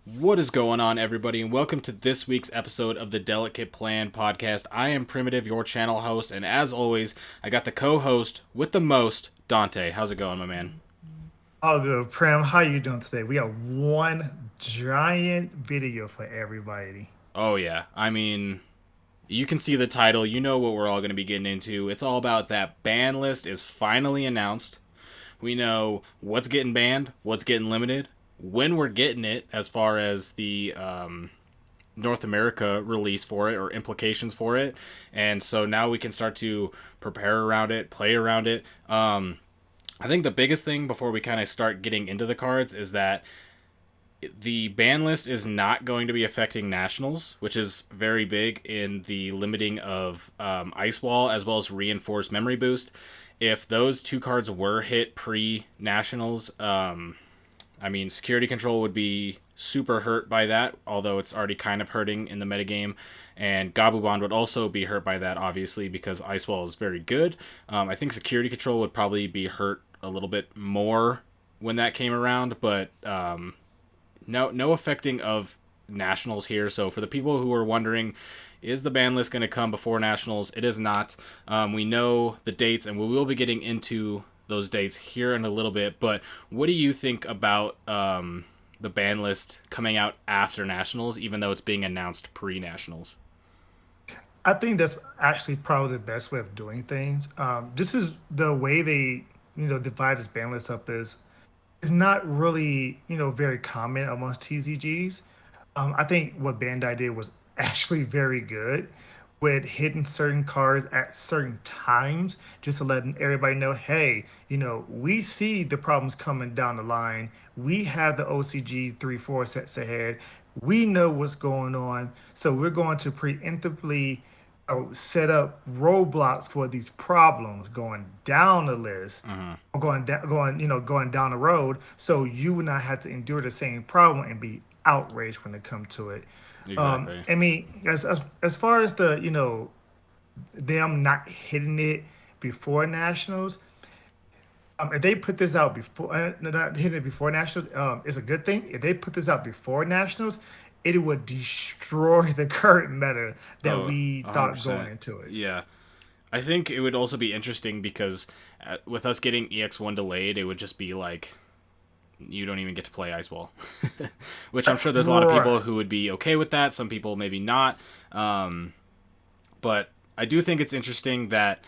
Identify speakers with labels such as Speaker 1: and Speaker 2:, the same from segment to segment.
Speaker 1: What is going on, everybody, and welcome to this week's episode of the Delicate Plan podcast. I am Primitive, your channel host, and as always, I got the co-host with the most, Dante. How's it going, my man?
Speaker 2: All good, Prim. How you doing today? We got one giant video for everybody.
Speaker 1: Oh yeah, I mean, you can see the title. You know what we're all going to be getting into. It's all about that ban list is finally announced. We know what's getting banned, what's getting limited, when we're getting it, as far as the North America release for it or implications for it. And so now we can start to prepare around it, play around it. I think the biggest thing before we kind of start getting into the cards is that the ban list is not going to be affecting nationals, which is very big in the limiting of Ice Wall as well as reinforced memory boost. If those two cards were hit pre nationals, I mean, security control would be super hurt by that, although it's already kind of hurting in the metagame. And Gabubond would also be hurt by that, obviously, because Ice Wall is very good. I think security control would probably be hurt a little bit more when that came around, but no affecting of nationals here. So for the people who are wondering, is the ban list going to come before nationals? It is not. We know the dates, and we will be getting into those dates here in a little bit. But what do you think about the ban list coming out after nationals, even though it's being announced pre-nationals?
Speaker 2: I think that's actually probably the best way of doing things. This is the way they, divide this ban list up is not really, very common amongst TCGs. I think what Bandai did was actually very good with hitting certain cards at certain times, just to letting everybody know, hey, we see the problems coming down the line. We have the OCG 3, 4 sets ahead. We know what's going on. So we're going to preemptively set up roadblocks for these problems going down the list
Speaker 1: Mm-hmm.
Speaker 2: or going down the road, so you would not have to endure the same problem and be outraged when it comes to it.
Speaker 1: Exactly.
Speaker 2: I mean, as far as the them not hitting it before nationals, if they put this out before, not hitting it before nationals, it's a good thing. If they put this out before nationals, it would destroy the current meta that
Speaker 1: Oh,
Speaker 2: we thought going
Speaker 1: 100%.
Speaker 2: into it.
Speaker 1: Yeah. I think it would also be interesting because with us getting EX1 delayed, it would just be like you don't even get to play Ice Wall, which I'm sure there's a lot of people
Speaker 2: Right.
Speaker 1: who would be okay with that. Some people maybe not. But I do think it's interesting that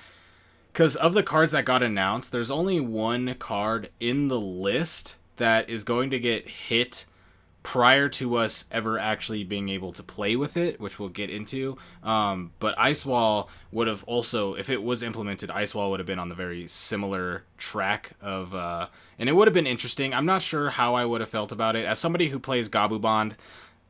Speaker 1: because of the cards that got announced, there's only one card in the list that is going to get hit prior to us ever actually being able to play with it, which we'll get into. But Ice Wall would have also, if it was implemented, Ice Wall would have been on the very similar track of, and it would have been interesting. I'm not sure how I would have felt about it. As somebody who plays Gabu Bond,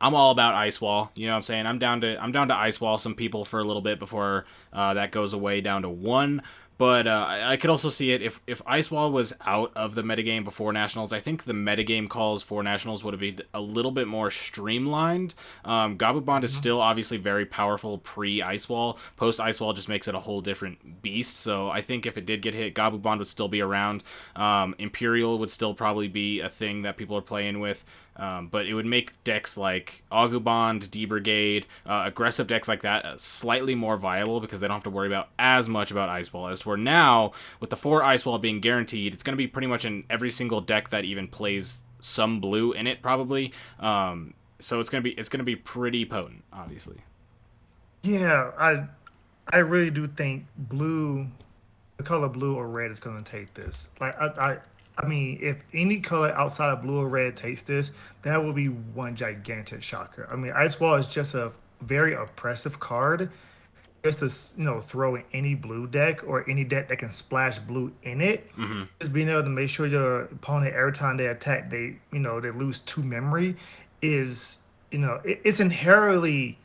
Speaker 1: I'm all about Ice Wall. You know what I'm saying? I'm down to Ice Wall some people for a little bit before that goes away down to one. But I could also see it if Ice Wall was out of the metagame before Nationals. I think the metagame calls for Nationals would have been a little bit more streamlined. Gabubond is
Speaker 2: Mhm.
Speaker 1: still obviously very powerful pre Ice Wall. Post Ice Wall just makes it a whole different beast. So I think if it did get hit, Gabubond would still be around. Imperial would still probably be a thing that people are playing with. But it would make decks like Agubond, D Brigade, aggressive decks like that slightly more viable because they don't have to worry about as much about Ice Wall. As to where now, with the 4 Ice Wall being guaranteed, it's going to be pretty much in every single deck that even plays some blue in it, probably. So it's gonna be pretty potent, obviously.
Speaker 2: Yeah, I really do think blue, the color blue or red is going to take this. I mean, if any color outside of blue or red takes this, that will be one gigantic shocker. I mean, Ice Wall is just a very oppressive card. Just to throw in any blue deck or any deck that can splash blue in it.
Speaker 1: Mm-hmm.
Speaker 2: Just being able to make sure your opponent every time they attack, they lose 2 memory is it's inherently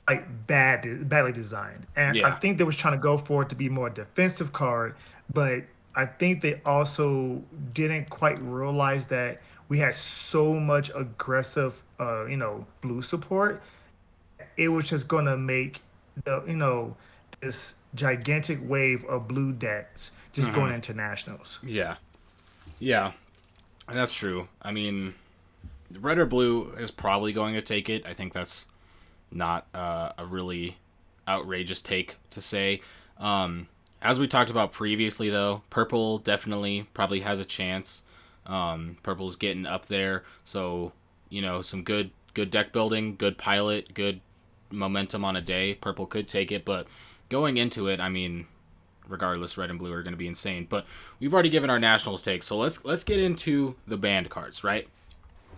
Speaker 2: like badly designed. And I
Speaker 1: Yeah.
Speaker 2: think they was trying to go for it to be more defensive card, but I think they also didn't quite realize that we had so much aggressive blue support. It was just gonna make this gigantic wave of blue decks just going
Speaker 1: Mm-hmm.
Speaker 2: into nationals.
Speaker 1: Yeah. Yeah. That's true. I mean, Red or blue is probably going to take it. I think that's not a really outrageous take to say. As we talked about previously, though, purple definitely probably has a chance. Purple's getting up there, so some good deck building, good pilot, good momentum on a day. Purple could take it, but going into it, I mean, regardless, red and blue are going to be insane. But we've already given our nationals take, so let's get into the banned cards, right?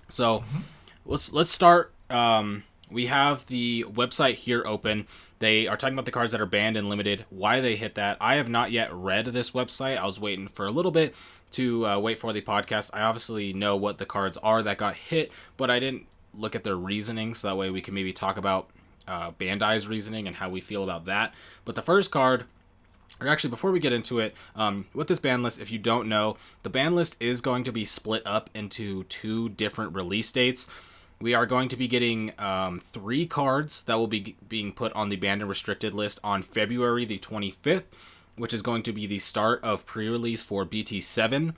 Speaker 1: So
Speaker 2: Mhm.
Speaker 1: let's start. We have the website here open. They are talking about the cards that are banned and limited. Why they hit that? I have not yet read this website. I was waiting for a little bit to wait for the podcast. I obviously know what the cards are that got hit, but I didn't look at their reasoning, so that way we can maybe talk about Bandai's reasoning and how we feel about that. But the first card, or actually before we get into it, with this ban list, if you don't know, the ban list is going to be split up into two different release dates. We are going to be getting 3 cards that will be being put on the banned and restricted list on February the 25th, which is going to be the start of pre-release for BT7.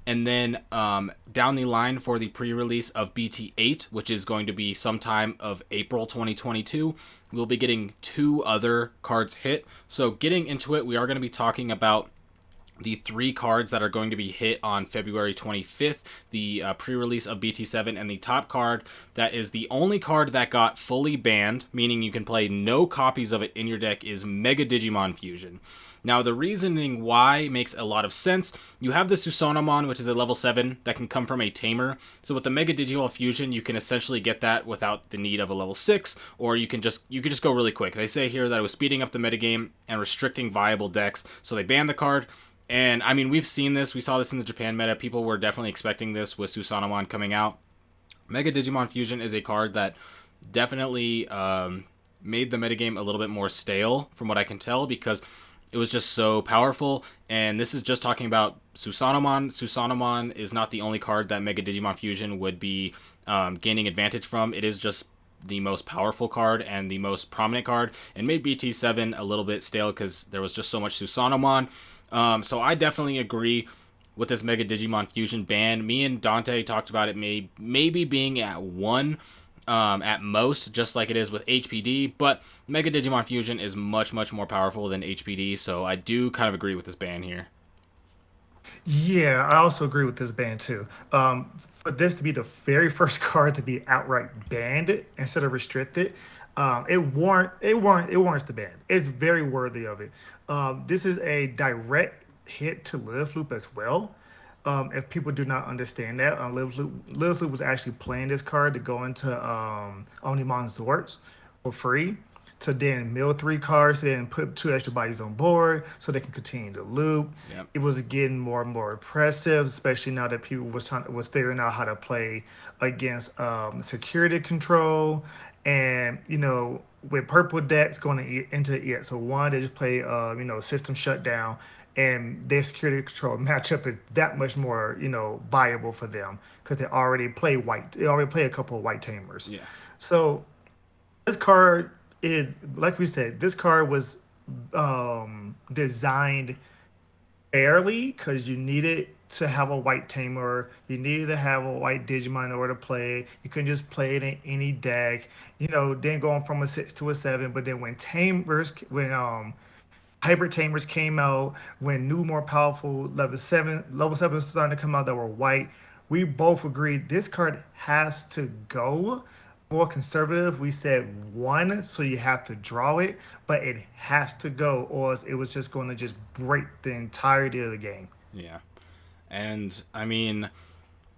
Speaker 1: And then down the line for the pre-release of BT8, which is going to be sometime of April 2022, we'll be getting 2 other cards hit. So getting into it, we are going to be talking about the 3 cards that are going to be hit on February 25th, the pre-release of BT7, and the top card that is the only card that got fully banned, meaning you can play no copies of it in your deck, is Mega Digimon Fusion. Now, the reasoning why makes a lot of sense. You have the Susanamon, which is a level 7 that can come from a tamer. So with the Mega Digimon Fusion, you can essentially get that without the need of a level 6, or you could just go really quick. They say here that it was speeding up the metagame and restricting viable decks, so they banned the card. And I mean, we've seen this. We saw this in the Japan meta. People were definitely expecting this with Susanamon coming out. Mega Digimon Fusion is a card that definitely made the metagame a little bit more stale, from what I can tell, because it was just so powerful. And this is just talking about Susanamon. Susanamon is not the only card that Mega Digimon Fusion would be gaining advantage from. It is just the most powerful card and the most prominent card, and made BT7 a little bit stale because there was just so much Susanamon. So I definitely agree with this Mega Digimon Fusion ban. Me and Dante talked about it maybe being at 1 at most, just like it is with HPD, but Mega Digimon Fusion is much, much more powerful than HPD, so I do kind of agree with this ban here.
Speaker 2: Yeah, I also agree with this ban too. For this to be the very first card to be outright banned instead of restricted, it warrants the ban. It's very worthy of it. This is a direct hit to Live Loop as well. If people do not understand that, Live Loop was actually playing this card to go into Omnimon Zords for free, to then mill 3 cards, then put 2 extra bodies on board so they can continue to loop.
Speaker 1: Yep.
Speaker 2: It was getting more and more impressive, especially now that people was figuring out how to play against security control. And with purple decks going into EXO1, they just play system shutdown, and their security control matchup is that much more viable for them because they already play white. They already play a couple of white tamers.
Speaker 1: Yeah.
Speaker 2: So this card is, like we said, this card was designed fairly because you needed to have a white tamer. You needed to have a white Digimon in order to play. You couldn't just play it in any deck. Then going from a 6 to a 7. But then when hybrid tamers came out, when new, more powerful level 7 was starting to come out that were white, we both agreed this card has to go. More conservative, we said 1, so you have to draw it, but it has to go, or else it was just going to just break the entirety of the game.
Speaker 1: Yeah. And I mean,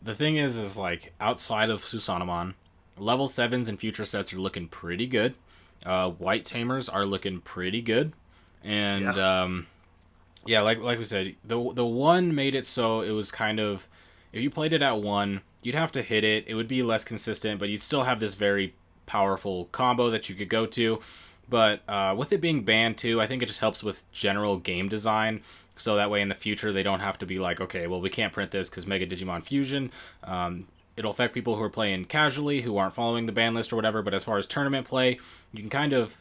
Speaker 1: the thing is like outside of Susanamon, level 7s and future sets are looking pretty good. White Tamers are looking pretty good. And
Speaker 2: Yeah.
Speaker 1: yeah, like we said, the one made it so it was kind of, if you played it at 1, you'd have to hit it. It would be less consistent, but you'd still have this very powerful combo that you could go to. But with it being banned too, I think it just helps with general game design. So that way in the future they don't have to be like, okay, well we can't print this because Mega Digimon Fusion. It'll affect people who are playing casually, who aren't following the ban list or whatever. But as far as tournament play, you can kind of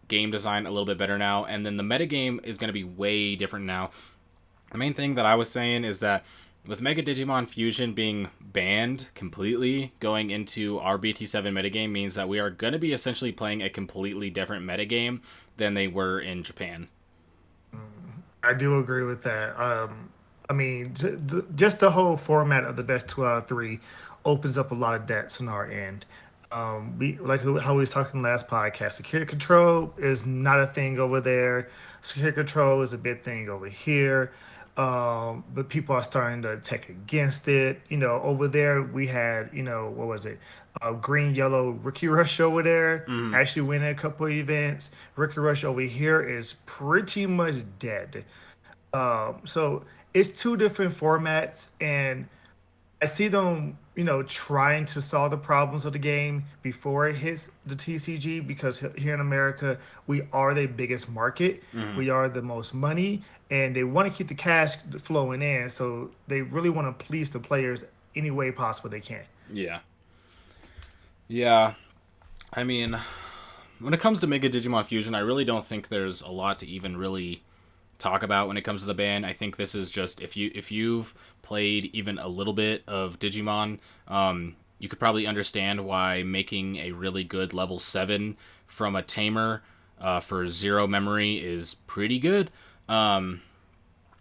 Speaker 1: game design a little bit better now. And then the metagame is going to be way different now. The main thing that I was saying is that with Mega Digimon Fusion being banned completely, going into our BT7 metagame means that we are going to be essentially playing a completely different metagame than they were in Japan.
Speaker 2: I do agree with that. I mean, just the whole format of the best two out of three opens up a lot of debts on our end. We like how we was talking last podcast. Security control is not a thing over there. Security control is a big thing over here. But people are starting to take against it. Over there we had, what was it? Green Yellow Rookie Rush over there.
Speaker 1: Mm,
Speaker 2: Actually winning a couple of events. Rookie Rush over here is pretty much dead. So it's two different formats, and I see them, trying to solve the problems of the game before it hits the TCG because here in America, we are the biggest market.
Speaker 1: mm,
Speaker 2: We are the most money, and they want to keep the cash flowing in. So they really want to please the players any way possible they can.
Speaker 1: yeah. Yeah. I mean, when it comes to Mega Digimon Fusion, I really don't think there's a lot to even really talk about when it comes to the ban. I think this is just if you've played even a little bit of Digimon, you could probably understand why making a really good level 7 from a tamer for 0 memory is pretty good.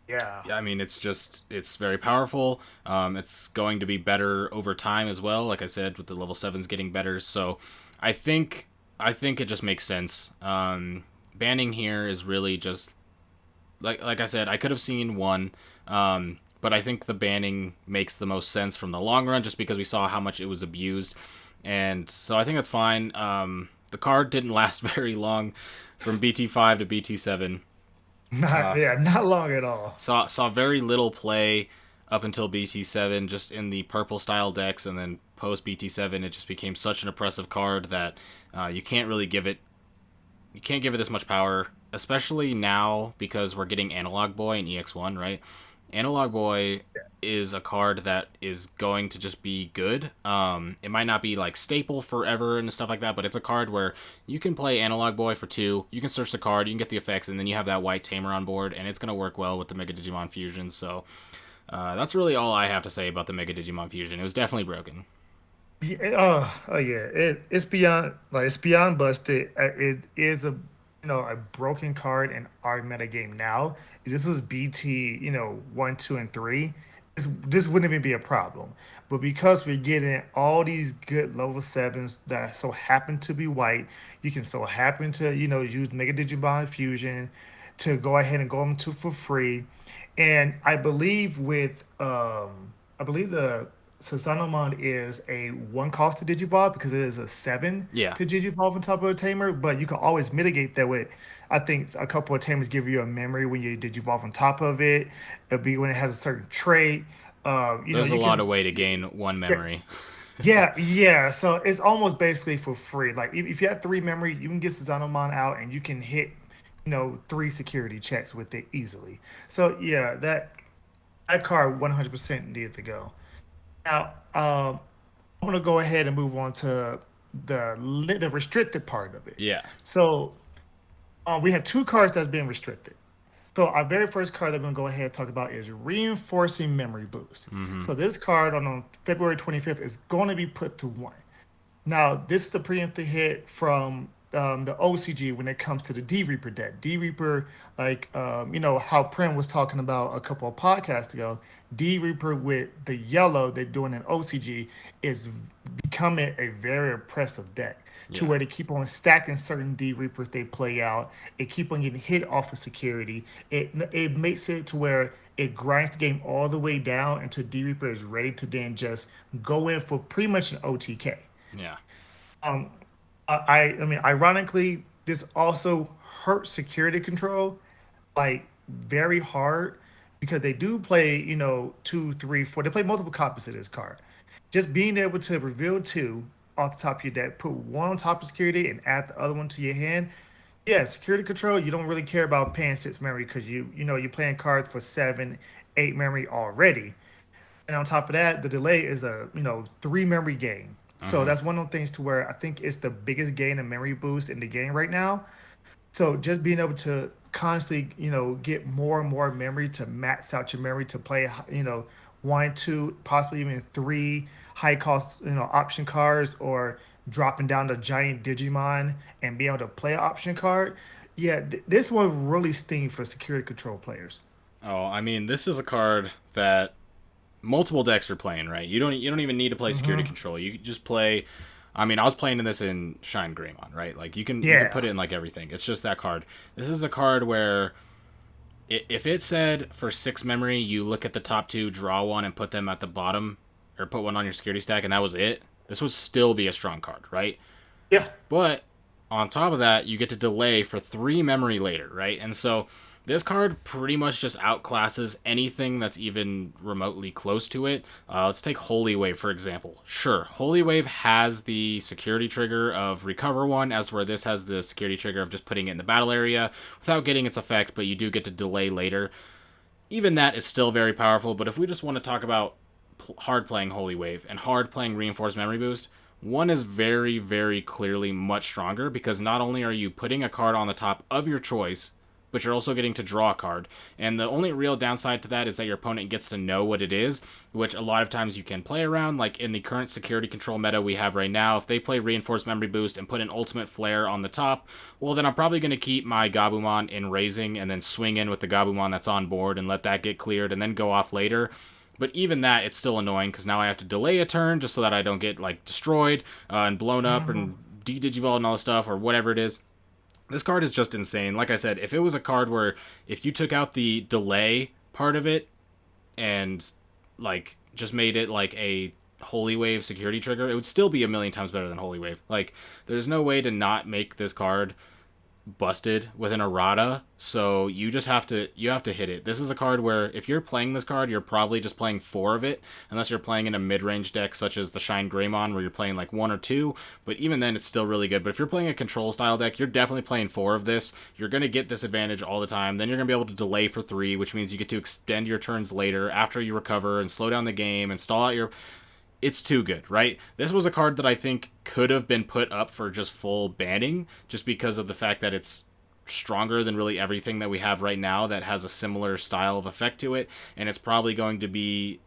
Speaker 2: Yeah.
Speaker 1: I mean, it's very powerful. It's going to be better over time as well. Like I said, with the level 7s getting better, so I think I think it just makes sense. Banning here is really just like I said, I could have seen one, but I think the banning makes the most sense from the long run, just because we saw how much it was abused, and so I think that's fine. The card didn't last very long, from BT5 to BT7.
Speaker 2: Not yeah, not long at all.
Speaker 1: Saw very little play up until BT7, just in the purple style decks, and then post BT7, it just became such an oppressive card that you can't really give it you can't give it this much power, especially now because we're getting Analog Boy and EX1, right? Analog Boy is a card that is going to just be good. It might not be like staple forever and stuff like that, but it's a card where you can play Analog Boy for 2, you can search the card, you can get the effects, and then you have that white tamer on board, and it's going to work well with the Mega Digimon Fusion. So that's really all I have to say about the Mega Digimon Fusion. It was definitely broken.
Speaker 2: Yeah, oh yeah, it's beyond it's beyond busted. It is a broken card in our meta game now. If this was BT, 1, 2, and 3, this wouldn't even be a problem. But because we're getting all these good level 7s that so happen to be white, you can so happen to use Mega Digimon Fusion to go ahead and go into for free. And I believe the Susanoo is a one cost to Digivolve because it is a seven
Speaker 1: Yeah.
Speaker 2: to Digivolve on top of a tamer, but you can always mitigate that with, I think a couple of tamers give you a memory when you Digivolve on top of it. It'll be when it has a certain trait.
Speaker 1: There's a
Speaker 2: You
Speaker 1: lot
Speaker 2: can,
Speaker 1: of way to gain one
Speaker 2: yeah,
Speaker 1: memory.
Speaker 2: yeah. So it's almost basically for free. Like if you have three memory, you can get Susanoo out and you can hit, three security checks with it easily. So yeah, that card 100% needed to go. Now, I'm gonna go ahead and move on to the restricted part of it.
Speaker 1: Yeah.
Speaker 2: So we have two cards that's been restricted. So our very first card that we're gonna go ahead and talk about is reinforcing memory boost.
Speaker 1: Mm-hmm.
Speaker 2: So this card on February 25th is going to be put to one. Now, this is the preemptive hit from the OCG when it comes to the D Reaper deck. D Reaper, like how Prim was talking about a couple of podcasts ago. D Reaper with the yellow they're doing in OCG is becoming a very oppressive deck to
Speaker 1: Yeah.
Speaker 2: where they keep on stacking certain D Reapers they play out. It keep on getting hit off of security. It makes it to where it grinds the game all the way down until D Reaper is ready to then just go in for pretty much an OTK.
Speaker 1: Yeah.
Speaker 2: I mean, ironically, this also hurts security control like very hard because they do play, 2, 3, 4. They play multiple copies of this card. Just being able to reveal two off the top of your deck, put one on top of security, and add the other one to your hand. Yeah, security control. You don't really care about paying 6 memory because you're playing cards for 7, 8 memory already. And on top of that, the delay is a 3 memory gain. So
Speaker 1: Uh-huh.
Speaker 2: that's one of the things to where I think it's the biggest gain in memory boost in the game right now. So just being able to constantly, get more and more memory to max out your memory to play, one, two, possibly even three high cost, option cards, or dropping down the giant Digimon and being able to play an option card. Yeah, this one really sting for the security control players.
Speaker 1: Oh, I mean, this is a card that multiple decks are playing, right? You don't even need to play security
Speaker 2: Hmm.
Speaker 1: control. You just play. I mean, I was playing this in Shine Greymon, right? Like you can put
Speaker 2: Yeah.
Speaker 1: it in like everything. It's just that card. This is a card where if it said for 6 memory, you look at the top two, draw one, and put them at the bottom, or put one on your security stack, and that was it. This would still be a strong card, right?
Speaker 2: Yeah.
Speaker 1: But on top of that, you get to delay for 3 memory later, right? And so this card pretty much just outclasses anything that's even remotely close to it. Let's take Holy Wave, for example. Sure, Holy Wave has the security trigger of Recover 1, as where this has the security trigger of just putting it in the battle area without getting its effect, but you do get to delay later. Even that is still very powerful, but if we just want to talk about hard playing Holy Wave and hard playing Reinforced Memory Boost, one is very, very clearly much stronger because not only are you putting a card on the top of your choice, but you're also getting to draw a card. And the only real downside to that is that your opponent gets to know what it is, which a lot of times you can play around. Like in the current security control meta we have right now, if they play Reinforced Memory Boost and put an Ultimate Flare on the top, well, then I'm probably going to keep my Gabumon in Raising and then swing in with the Gabumon that's on board and let that get cleared and then go off later. But even that, it's still annoying because now I have to delay a turn just so that I don't get like destroyed and blown up
Speaker 2: Hmm.
Speaker 1: and de-digivolved and all this stuff or whatever it is. This card is just insane. Like I said, if it was a card where if you took out the delay part of it and like just made it like a Holy Wave security trigger, it would still be a million times better than Holy Wave. Like there's no way to not make this card busted with an errata, so you have to hit it. This is a card where if you're playing this card, you're probably just playing 4 of it, unless you're playing in a mid-range deck such as the Shine Greymon where you're playing like 1 or 2, but even then it's still really good. But if you're playing a control style deck, you're definitely playing 4 of this. You're going to get this advantage all the time. Then you're going to be able to delay for 3, which means you get to extend your turns later after you recover and slow down the game and stall out your. It's too good, right? This was a card that I think could have been put up for just full banning, just because of the fact that it's stronger than really everything that we have right now that has a similar style of effect to it, and it's probably going to be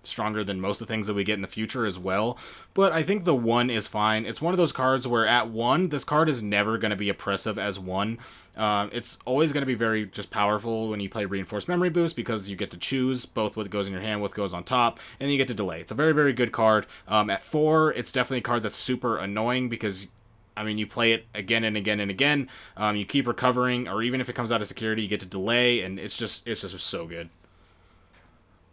Speaker 1: stronger than most of the things that we get in the future as well. But I think the 1 is fine. It's one of those cards where at 1, this card is never going to be oppressive as 1. It's always going to be very just powerful when you play Reinforced Memory Boost because you get to choose both what goes in your hand, what goes on top, and then you get to delay. It's a very, very good card. At 4, it's definitely a card that's super annoying because I mean, you play it again and again and again. You keep recovering, or even if it comes out of security, you get to delay, and it's just so good.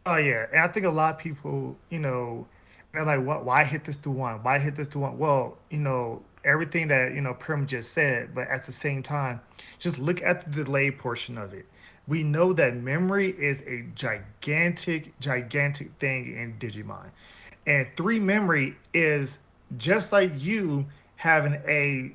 Speaker 2: Oh yeah, and I think a lot of people, they're like, "What? Why hit this to one? Why hit this to one?" Well, everything that Prim just said, but at the same time, just look at the delay portion of it. We know that memory is a gigantic, gigantic thing in Digimon, and three memory is just like you having a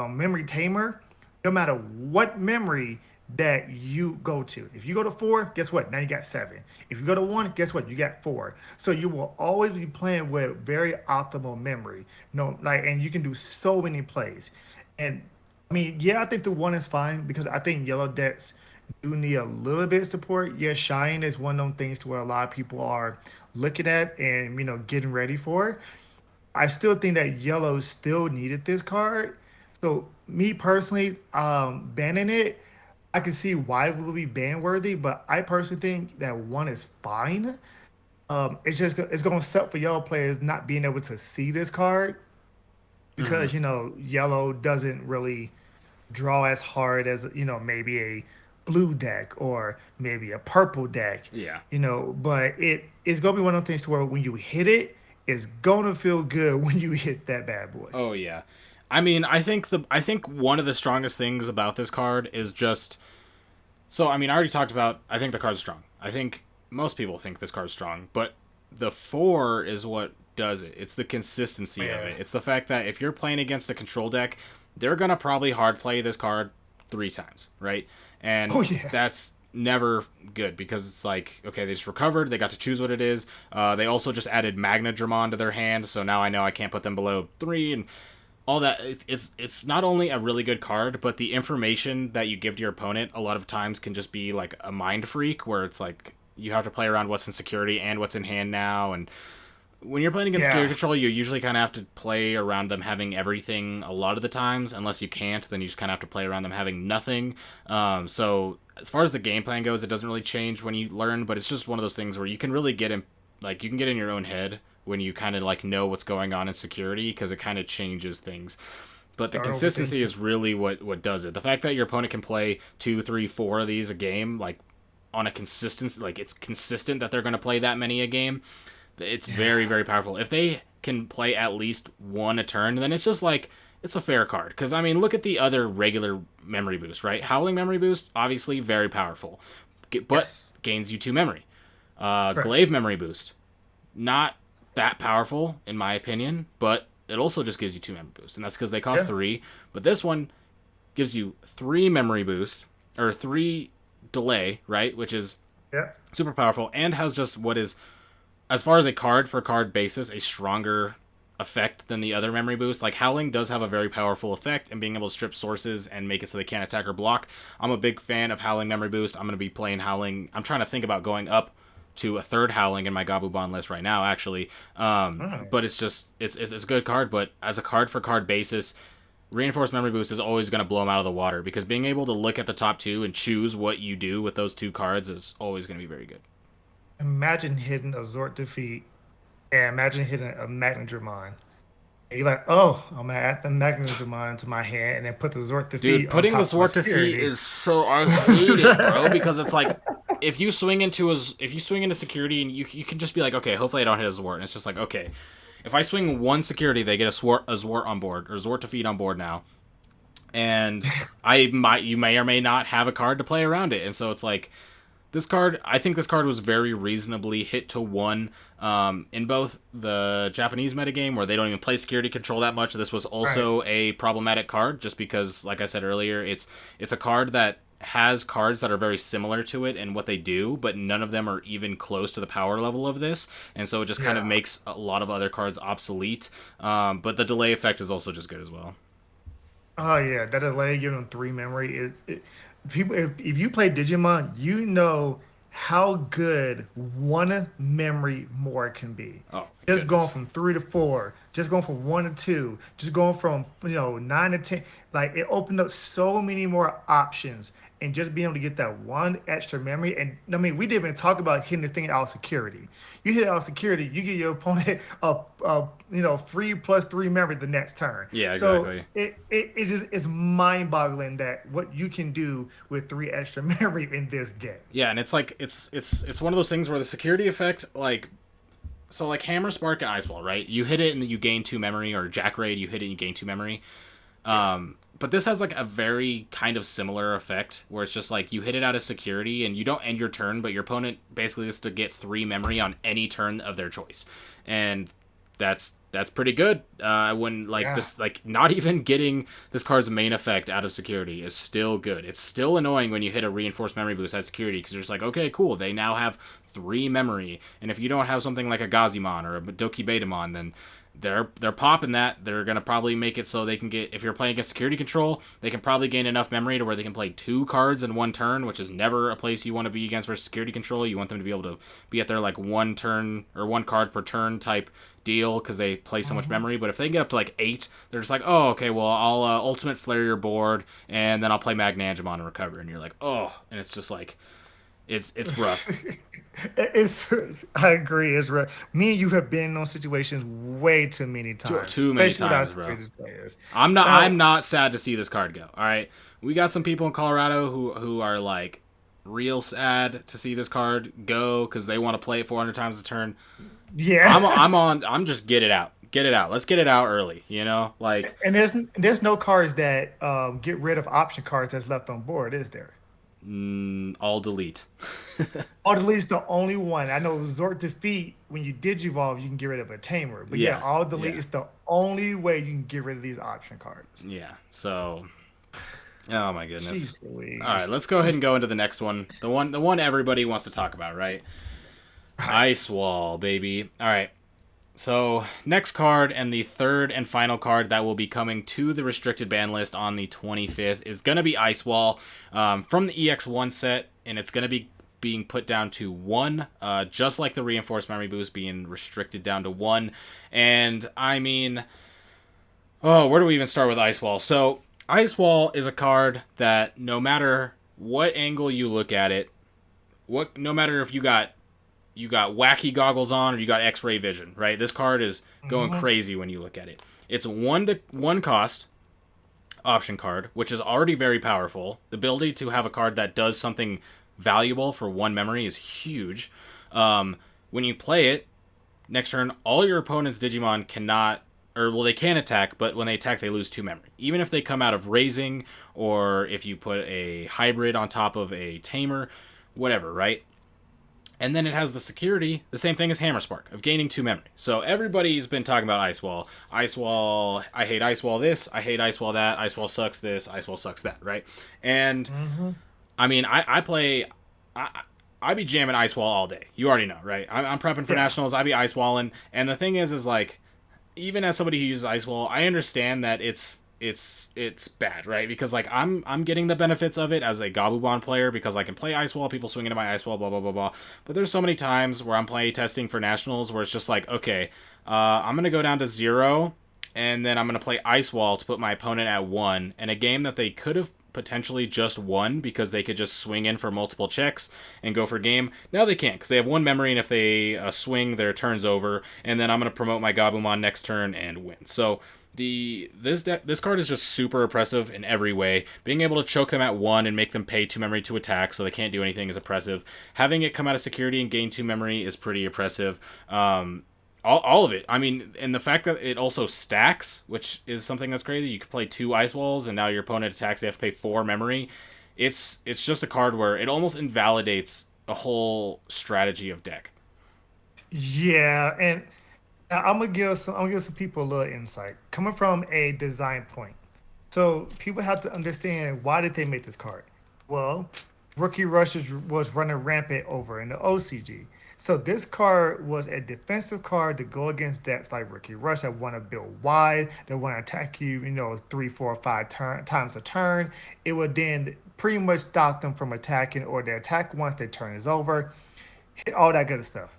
Speaker 2: memory tamer. No matter what memory that you go to. If you go to four, guess what? Now you got seven. If you go to one, guess what? You got four. So you will always be playing with very optimal memory. No, like, and you can do so many plays. And I mean, yeah, I think the one is fine because I think yellow decks do need a little bit of support. Yeah, Shine is one of those things to where a lot of people are looking at and getting ready for. I still think that yellow still needed this card. So me personally, banning it, I can see why it would be ban worthy, but I personally think that one is fine. It's just it's going to suck for yellow players not being able to see this card
Speaker 1: Hmm.
Speaker 2: because yellow doesn't really draw as hard as maybe a blue deck or maybe a purple deck,
Speaker 1: Yeah.
Speaker 2: but it is going to be one of those things to where when you hit it, it's going to feel good when you hit that bad boy.
Speaker 1: Oh yeah. I think one of the strongest things about this card is just so I mean I already talked about I think the card's strong. I think most people think this card's strong, but the 4 is what does it. It's the consistency of
Speaker 2: Yeah.
Speaker 1: it. It's the fact that if you're playing against a control deck, they're gonna probably hard play this card 3 times, right?
Speaker 2: Oh
Speaker 1: And
Speaker 2: yeah.
Speaker 1: that's never good because it's like okay they just recovered, they got to choose what it is. They also just added Magna Dramon to their hand, so now I know I can't put them below 3 and all that. It's not only a really good card, but the information that you give to your opponent a lot of times can just be like a mind freak where it's like you have to play around what's in security and what's in hand now, and when you're playing against security
Speaker 2: Yeah.
Speaker 1: control, you usually kind of have to play around them having everything a lot of the times. Unless you can't, then you just kind of have to play around them having nothing. So as far as the game plan goes, it doesn't really change when you learn, but it's just one of those things where you can really get in, like you can get in your own head when you kind of like know what's going on in security because it kind of changes things. But the
Speaker 2: Start
Speaker 1: consistency
Speaker 2: overthinking.
Speaker 1: is really what does it. The fact that your opponent can play two, three, four of these a game, like on a consistent, like it's consistent that they're going to play that many a game, it's very,
Speaker 2: Yeah.
Speaker 1: very powerful. If they can play at least one a turn, then it's just like it's a fair card. Because I mean, look at the other regular memory boost, right? Howling memory boost, obviously very powerful, but
Speaker 2: Yes.
Speaker 1: gains you two memory.
Speaker 2: Correct.
Speaker 1: Glaive memory boost, not that powerful in my opinion, but it also just gives you two memory boosts, and that's because they cost
Speaker 2: Yeah.
Speaker 1: three. But this one gives you three memory boosts or three delay, right? Which is
Speaker 2: Yeah.
Speaker 1: super powerful and has just what is, as far as a card for card basis, a stronger effect than the other memory boost. Like Howling does have a very powerful effect, and being able to strip sources and make it so they can't attack or block. I'm a big fan of Howling memory boost. I'm going to be playing Howling. I'm trying to think about going up to a third Howling in my Gabubon list right now, actually.
Speaker 2: Mm.
Speaker 1: But it's just it's a good card. But as a card for card basis, Reinforced Memory Boost is always going to blow them out of the water because being able to look at the top two and choose what you do with those two cards is always going to be very good.
Speaker 2: Imagine hitting a Zort defeat and imagine hitting a Magnadramon. And you're like, oh, I'm gonna add the Magnadramon to my hand and then put the Zort
Speaker 1: Dude,
Speaker 2: defeat on
Speaker 1: putting the
Speaker 2: top of my
Speaker 1: sword to feet
Speaker 2: security.
Speaker 1: is so, I hate it, bro, because it's like if you swing into security and you can just be like, okay, hopefully I don't hit a Zwart, and it's just like, okay, if I swing one security, they get a Zwart on board or Zwart to feed on board now, and you may or may not have a card to play around it, and so it's like this card, I think this card was very reasonably hit to one in both the Japanese metagame where they don't even play security control that much. This was
Speaker 2: Right.
Speaker 1: also a problematic card just because, like I said earlier, it's a card that has cards that are very similar to it and what they do, but none of them are even close to the power level of this, and so it just kind of
Speaker 2: Yeah.
Speaker 1: makes a lot of other cards obsolete. But the delay effect is also just good as well.
Speaker 2: Oh yeah, that delay giving them three memory is people. If you play Digimon, you know how good one memory more can be.
Speaker 1: Oh my
Speaker 2: Just going
Speaker 1: goodness.
Speaker 2: from three to four, just going from one to two, just going from nine to ten. Like it opened up so many more options, and just being able to get that one extra memory. And I mean, we didn't even talk about hitting this thing out of security. You hit it out of security, you give your opponent a free plus three memory the next turn.
Speaker 1: Yeah,
Speaker 2: So
Speaker 1: exactly.
Speaker 2: it's just it's mind-boggling that what you can do with three extra memory in this game.
Speaker 1: Yeah, and it's like it's one of those things where the security effect, like, so like Hammer, Spark, and Ice Wall, right? You hit it and you gain two memory, or Jack Raid, you hit it and you gain two memory.
Speaker 2: Yeah.
Speaker 1: But this has like a very kind of similar effect where it's just like you hit it out of security and you don't end your turn, but your opponent basically has to get three memory on any turn of their choice, and that's pretty good. When like
Speaker 2: Yeah.
Speaker 1: this, like not even getting this card's main effect out of security is still good. It's still annoying when you hit a reinforced memory boost at security because you're just like, okay, cool, they now have three memory, and if you don't have something like a Gazimon or a Doki Betamon, then they're popping that. They're gonna probably make it so they can get, if you're playing against security control, they can probably gain enough memory to where they can play two cards in one turn, which is never a place you want to be against versus security control. You want them to be able to be at their like one turn or one card per turn type deal because they play so much
Speaker 2: Mhm.
Speaker 1: memory. But if they get up to like eight, they're just like, oh, okay, well, I'll ultimate flare your board and then I'll play Magnangemon and recover, and you're like, oh, and it's just like it's rough.
Speaker 2: It's I agree. It's right. Me and you have been in those situations way too many times,
Speaker 1: Too many
Speaker 2: especially with our
Speaker 1: times, bro.
Speaker 2: security players.
Speaker 1: I'm
Speaker 2: Now,
Speaker 1: not sad to see this card go. All right, we got some people in Colorado who are like real sad to see this card go because they want to play it 400 times a turn.
Speaker 2: yeah.
Speaker 1: I'm just get it out, get it out. Let's get it out early. Like
Speaker 2: And there's no cards that get rid of option cards that's left on board, is there?
Speaker 1: all delete.
Speaker 2: Or at least the only one. I know Zort Defeat, when you Digivolve, you can get rid of a Tamer. But yeah,
Speaker 1: Yeah,
Speaker 2: all Delete
Speaker 1: yeah,
Speaker 2: is the only way you can get rid of these option cards.
Speaker 1: yeah. So, oh my goodness.
Speaker 2: Jeez
Speaker 1: All right,
Speaker 2: Louise.
Speaker 1: let's go ahead and go into the next one. The one everybody wants to talk about, right?
Speaker 2: Right.
Speaker 1: Ice Wall, baby. All right. So, next card and the third and final card that will be coming to the restricted ban list on the 25th is going to be Ice Wall from the EX1 set, and it's going to be being put down to 1, just like the reinforced memory boost being restricted down to 1. And I mean, oh, where do we even start with Ice Wall? So, Ice Wall is a card that no matter what angle you look at it, no matter if you got wacky goggles on or you got X-ray vision, right? This card is going
Speaker 2: Mm-hmm.
Speaker 1: crazy when you look at it. It's 1 cost option card, which is already very powerful. The ability to have a card that does something valuable for 1 memory is huge. When you play it, next turn, all your opponent's Digimon cannot, or well, they can attack, but when they attack, they lose 2 memory. Even if they come out of raising, or if you put a hybrid on top of a tamer, whatever, right? And then it has the security, the same thing as Hammer Spark, of gaining 2 memory. So everybody's been talking about Ice Wall. Ice Wall, I hate Ice Wall this, I hate Ice Wall that, Ice Wall sucks this, Ice Wall sucks that, right? And,
Speaker 2: Mm-hmm.
Speaker 1: I mean, I play... I be jamming Ice Wall all day. You already know, right? I'm prepping for
Speaker 2: Yeah.
Speaker 1: Nationals, I be Ice Walling. And the thing is like, even as somebody who uses Ice Wall, I understand that it's bad, right? Because like I'm getting the benefits of it as a Gabumon player because I can play Ice Wall, people swing into my Ice Wall, blah blah blah blah. But there's so many times where I'm play testing for Nationals where it's just like, okay, I'm gonna go down to 0, and then I'm gonna play Ice Wall to put my opponent at 1, in a game that they could have potentially just won because they could just swing in for multiple checks and go for game. Now they can't because they have 1 memory, and if they swing, their turn's over, and then I'm going to promote my Gabumon next turn and win. So this card is just super oppressive in every way. Being able to choke them at 1 and make them pay 2 memory to attack so they can't do anything is oppressive. Having it come out of security and gain 2 memory is pretty oppressive. All of it. I mean, and the fact that it also stacks, which is something that's crazy. You can play 2 Ice Walls, and now your opponent attacks. They have to pay 4 memory. It's just a card where it almost invalidates a whole strategy of deck.
Speaker 2: Yeah, and I'm gonna give some people a little insight coming from a design point. So people have to understand why did they make this card? Well, Rookie Rush was running rampant over in the OCG. So this card was a defensive card to go against decks like Rookie Rush that want to build wide, that want to attack you, 3, 4, 5 times a turn. It would then pretty much stop them from attacking, or they attack once their turn is over, hit all that good stuff.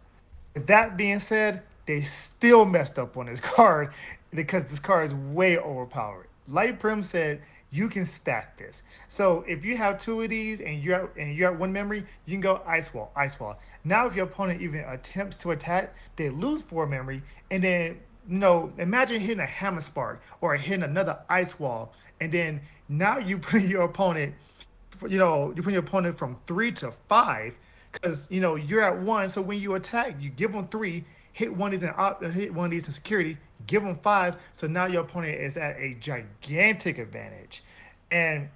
Speaker 2: With that being said, they still messed up on this card because this card is way overpowered. Light Prim said you can stack this. So if you have 2 of these and you're at 1 memory, you can go Ice Wall, Ice Wall. Now if your opponent even attempts to attack, they lose 4 memory, and then imagine hitting a Hammer Spark or hitting another Ice Wall, and then now you put your opponent, you put your opponent from 3 to 5 because you're at 1. So when you attack, you give them 3, hit one of these in security, give them 5. So now your opponent is at a gigantic advantage, and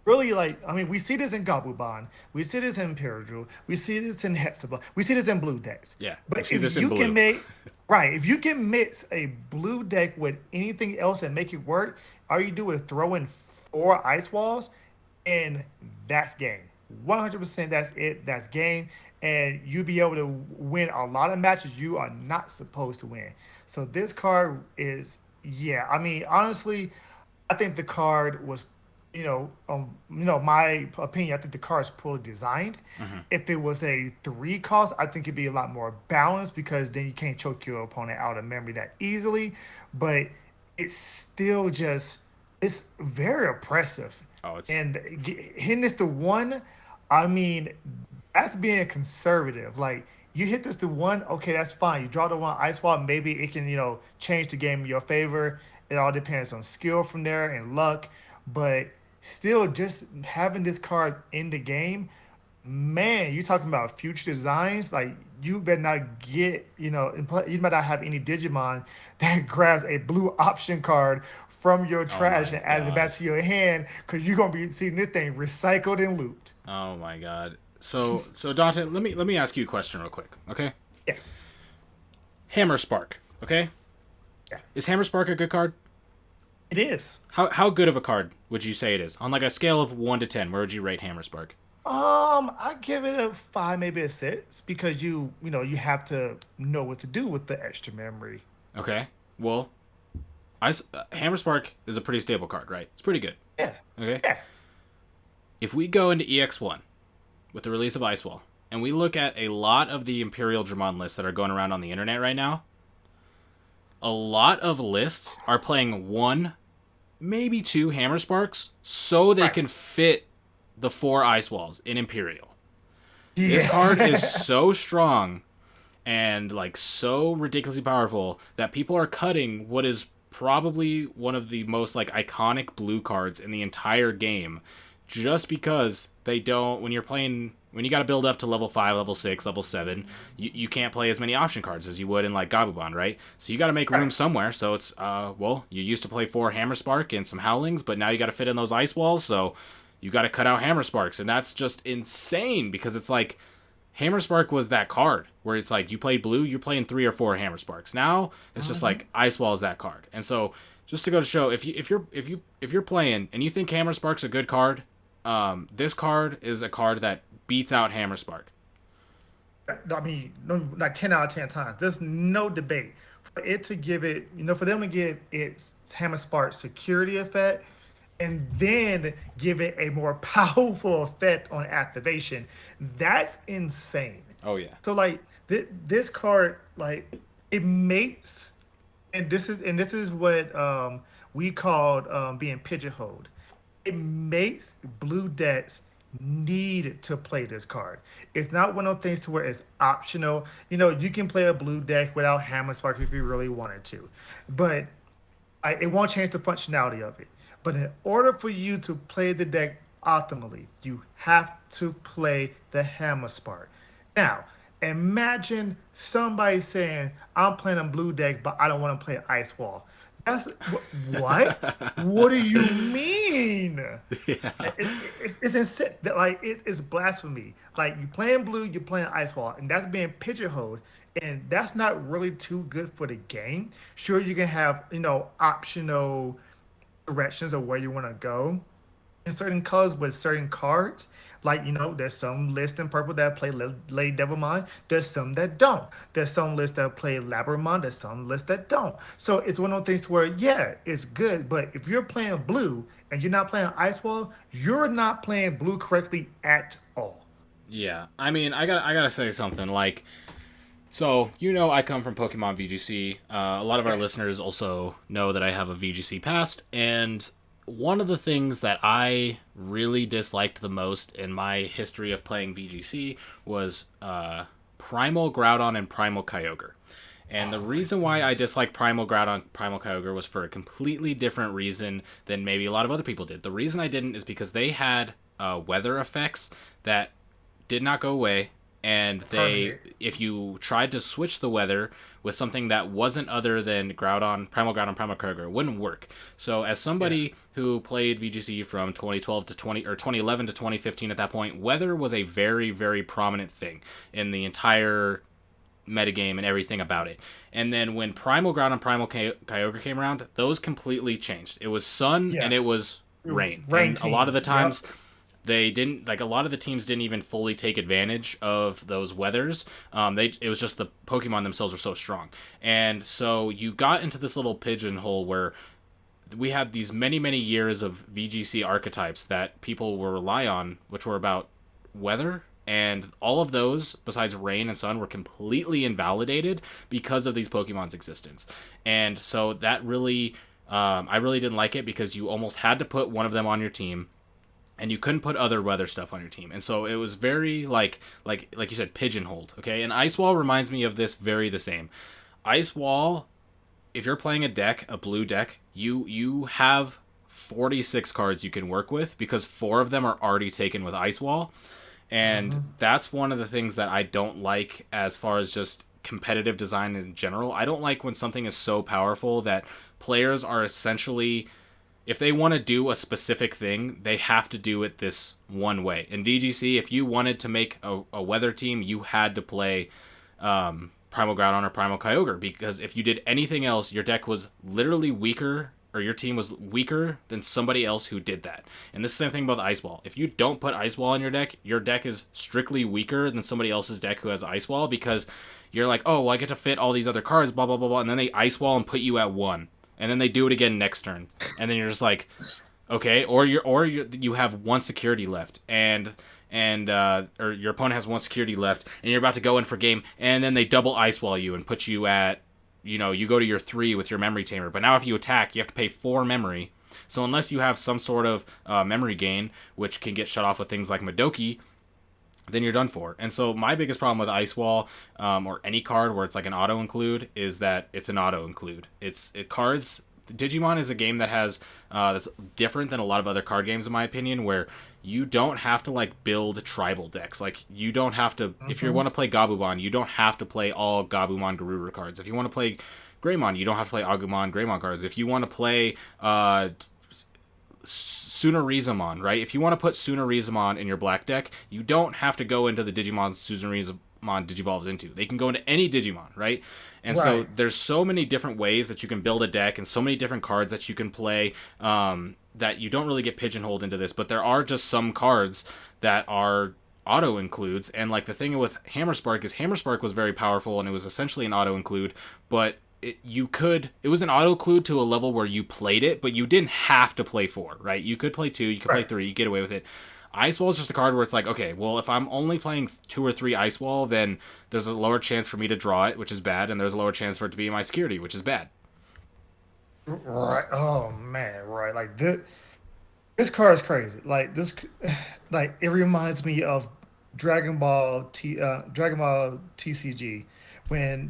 Speaker 2: really, like, I mean, we see this in Gabumon, we see this in Imperial, we see this in Hexabla, we see this in blue decks.
Speaker 1: Yeah, we
Speaker 2: But
Speaker 1: see
Speaker 2: if
Speaker 1: this in
Speaker 2: you can
Speaker 1: blue.
Speaker 2: make right, if you can mix a blue deck with anything else and make it work, all you do is throw in 4 ice walls, and that's game. 100%, that's it. That's game, and you'll be able to win a lot of matches you are not supposed to win. So this card is, yeah. I mean, honestly, I think the card was, my opinion. I think the card is poorly designed.
Speaker 1: Hmm.
Speaker 2: If it was a 3 cost, I think it'd be a lot more balanced because then you can't choke your opponent out of memory that easily. But it's still just, it's very oppressive.
Speaker 1: Oh, it's
Speaker 2: And hitting this to 1, I mean, that's being conservative. Like, you hit this to 1, okay, that's fine. You draw the 1 ice wall, maybe it can, change the game in your favor. It all depends on skill from there and luck. But still, just having this card in the game, man, you're talking about future designs. Like, you better not get, you might not have any Digimon that grabs a blue option card from your
Speaker 1: oh
Speaker 2: trash
Speaker 1: my
Speaker 2: and adds it back
Speaker 1: god.
Speaker 2: to your hand because you're gonna be seeing this thing recycled and looped.
Speaker 1: Oh my god. So Dante, let me ask you a question real quick, okay?
Speaker 2: Yeah,
Speaker 1: Hammer Spark, okay?
Speaker 2: yeah,
Speaker 1: Is Hammer Spark a good card?
Speaker 2: it is.
Speaker 1: How good of a card would you say it is? On like a scale of 1 to 10, where would you rate Hammer Spark?
Speaker 2: I give it a 5, maybe a 6, because you have to know what to do with the extra memory.
Speaker 1: Okay. Well, Hammer Spark is a pretty stable card, right? It's pretty good.
Speaker 2: Yeah,
Speaker 1: Okay.
Speaker 2: yeah.
Speaker 1: If we go into EX1 with the release of Ice Wall, and we look at a lot of the Imperial Dramon lists that are going around on the internet right now, a lot of lists are playing one, maybe two Hammer Sparks so they
Speaker 2: Right.
Speaker 1: can fit the four Ice Walls in Imperial. This card is
Speaker 2: Yeah.
Speaker 1: so strong and like so ridiculously powerful that people are cutting what is probably one of the most like iconic blue cards in the entire game just because they don't when you're playing when you got to build up to level 5 level 6 level 7 you can't play as many option cards as you would in like Gabubon, right? So you got to make room
Speaker 2: Right.
Speaker 1: somewhere. So it's well, you used to play 4 Hammer Spark and some Howlings, but now you got to fit in those Ice Walls, so you got to cut out Hammer Sparks, and that's just insane because it's like Hammer Spark was that card where it's like you played blue, you're playing 3 or 4 Hammer Sparks. Now it's just
Speaker 2: Mhm.
Speaker 1: like Ice Wall is that card. And so just to go to show, if you're playing and you think Hammer Spark's a good card, this card is a card that beats out Hammer Spark.
Speaker 2: I mean, no, like 10 out of 10 times. There's no debate. For it to give it, for them to give its Hammer Spark security effect and then give it a more powerful effect on activation, that's insane.
Speaker 1: Oh yeah.
Speaker 2: So like this card, like it makes, and this is what we called being pigeonholed. It makes blue decks need to play this card. It's not one of those things to where it's optional. You can play a blue deck without Hammer Spark if you really wanted to, but it won't change the functionality of it. But in order for you to play the deck optimally, you have to play the Hammer Spark. Now, imagine somebody saying, "I'm playing a blue deck, but I don't want to play Ice Wall." That's what? What do you mean?
Speaker 1: Yeah.
Speaker 2: It's insane. Like it's blasphemy. Like you playing blue, you're playing Ice Wall, and that's being pigeonholed, and that's not really too good for the game. Sure, you can have optional directions of where you want to go in certain colors with certain cards. Like, there's some lists in purple that play Lady Devilmon. There's some that don't. There's some lists that play Labramon. There's some lists that don't. So it's one of those things where, yeah, it's good. But if you're playing blue and you're not playing Ice Wall, you're not playing blue correctly at all.
Speaker 1: Yeah. I mean, I gotta say something. Like, so I come from Pokemon VGC. A lot of our
Speaker 2: Yeah.
Speaker 1: listeners also know that I have a VGC past, and one of the things that I really disliked the most in my history of playing VGC was Primal Groudon and Primal Kyogre. And the
Speaker 2: Oh my
Speaker 1: reason why I
Speaker 2: goodness.
Speaker 1: disliked Primal Groudon, Primal Kyogre was for a completely different reason than maybe a lot of other people did. The reason I didn't is because they had weather effects that did not go away, and they
Speaker 2: Permanent.
Speaker 1: if you tried to switch the weather with something that wasn't other than Groudon, Primal Kyogre, it wouldn't work. So as
Speaker 2: Yeah.
Speaker 1: somebody who played VGC from 2012 to 20 or 2011 to 2015, at that point weather was a very very prominent thing in the entire metagame and everything about it. And then when Primal Ground and Kyogre came around, those completely changed. It was sun and
Speaker 2: Yeah.
Speaker 1: it was rain.
Speaker 2: Rain
Speaker 1: And a lot of
Speaker 2: team.
Speaker 1: the
Speaker 2: Yep.
Speaker 1: times they didn't like a lot of the teams didn't even fully take advantage of those weathers. It was just the Pokemon themselves were so strong, and so you got into this little pigeonhole where we had these many years of VGC archetypes that people will rely on, which were about weather, and all of those besides rain and sun were completely invalidated because of these Pokemon's existence. And so that really I really didn't like it because you almost had to put one of them on your team and you couldn't put other weather stuff on your team. And so it was very like you said, pigeonholed. Okay, and Ice Wall reminds me of this very the same. Ice Wall, if you're playing a blue deck, you have 46 cards you can work with because 4 of them are already taken with Ice Wall. And
Speaker 2: Hmm.
Speaker 1: that's one of the things that I don't like as far as just competitive design in general. I don't like when something is so powerful that players are essentially, if they want to do a specific thing, they have to do it this one way. In VGC, if you wanted to make a weather team, you had to play Primal Groudon or Primal Kyogre, because if you did anything else, your deck was literally weaker, or your team was weaker than somebody else who did that. And this is the same thing about Ice Wall. If you don't put Ice Wall in your deck is strictly weaker than somebody else's deck who has Ice Wall, because you're like, oh, well, I get to fit all these other cards, blah, blah, blah, blah, and then they Ice Wall and put you at 1. And then they do it again next turn. And then you're just like, okay, or you have one security left, and or your opponent has one security left, and you're about to go in for game, and then they double ice wall you and put you at, you go to your 3 with your memory tamer. But now if you attack, you have to pay 4 memory. So unless you have some sort of memory gain, which can get shut off with things like Madoki, then you're done for. And so my biggest problem with Ice Wall, or any card where it's like an auto include, is that it's an auto include. Cards. Digimon is a game that has that's different than a lot of other card games, in my opinion, where you don't have to like build tribal decks. Like you don't have to, if you want to play Gabumon, you don't have to play all Gabumon Garura cards. If you want to play Greymon, you don't have to play Agumon Greymon cards. If you want to play Tsunarizamon, right? If you want to put Tsunarizamon in your black deck, you don't have to go into the Digimon Tsunarizamon Digivolves into. They can go into any Digimon, right? And so
Speaker 2: Right.
Speaker 1: there's so many different ways that you can build a deck and so many different cards that you can play, that you don't really get pigeonholed into this. But there are just some cards that are auto includes, and like the thing with Hammerspark is Hammerspark was very powerful and it was essentially an auto include, but it was an auto include to a level where you played it, but you didn't have to play 4, right? You could play 2, you could play
Speaker 2: Right.
Speaker 1: 3, you get away with it. Ice Wall is just a card where it's like, okay, well, if I'm only playing 2 or 3 Ice Wall, then there's a lower chance for me to draw it, which is bad, and there's a lower chance for it to be in my security, which is bad.
Speaker 2: Right. Oh man. Right. Like this car is crazy. Like this, like it reminds me of Dragon Ball TCG, when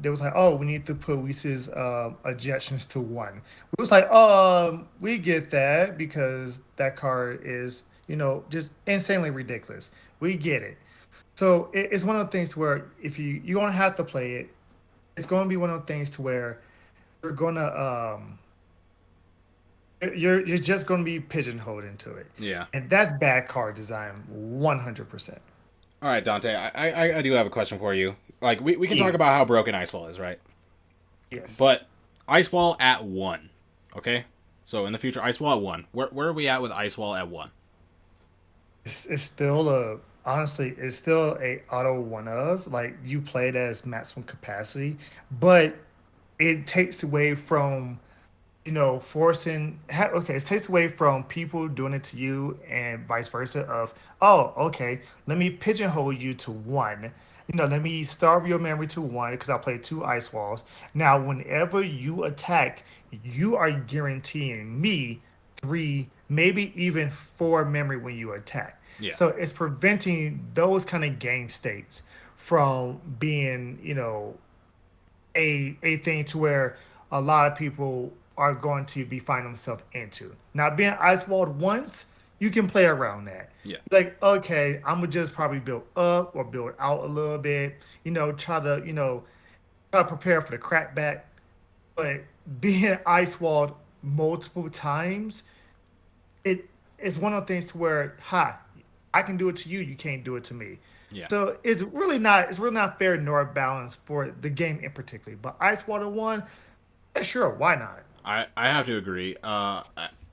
Speaker 2: they was like, oh, we need to put Whis' ejections to one. It was like, we get that because that card is just insanely ridiculous. We get it. So it's one of the things to where if you're gonna have to play it, it's gonna be one of the things to where you're gonna you're just going to be pigeonholed into it,
Speaker 1: Yeah.
Speaker 2: and that's bad card design, 100%.
Speaker 1: All right, Dante, I do have a question for you. Like, we can talk
Speaker 2: Yeah.
Speaker 1: about how broken Ice Wall is, right?
Speaker 2: Yes.
Speaker 1: But Ice Wall at 1, okay? So in the future, Ice Wall at 1. Where are we at with Ice Wall at 1?
Speaker 2: It's still honestly, it's still a auto one of, like, you played as maximum capacity, but it takes away from okay, it takes away from people doing it to you and vice versa of, oh, okay, let me pigeonhole you to one. Let me starve your memory to one because I play two ice walls. Now, whenever you attack, you are guaranteeing me three, maybe even four memory when you attack.
Speaker 1: Yeah.
Speaker 2: So it's preventing those kind of game states from being, a thing to where a lot of people are going to be finding themselves into. Now, being ice walled once, you can play around that.
Speaker 1: Yeah.
Speaker 2: Like, okay, I'm gonna just probably build up or build out a little bit. Try to prepare for the crackback. But being ice walled multiple times, it is one of the things to where, ha, I can do it to you, you can't do it to me.
Speaker 1: Yeah.
Speaker 2: So it's really not fair nor balanced for the game in particular. But Ice Water One, yeah, sure, why not?
Speaker 1: I have to agree.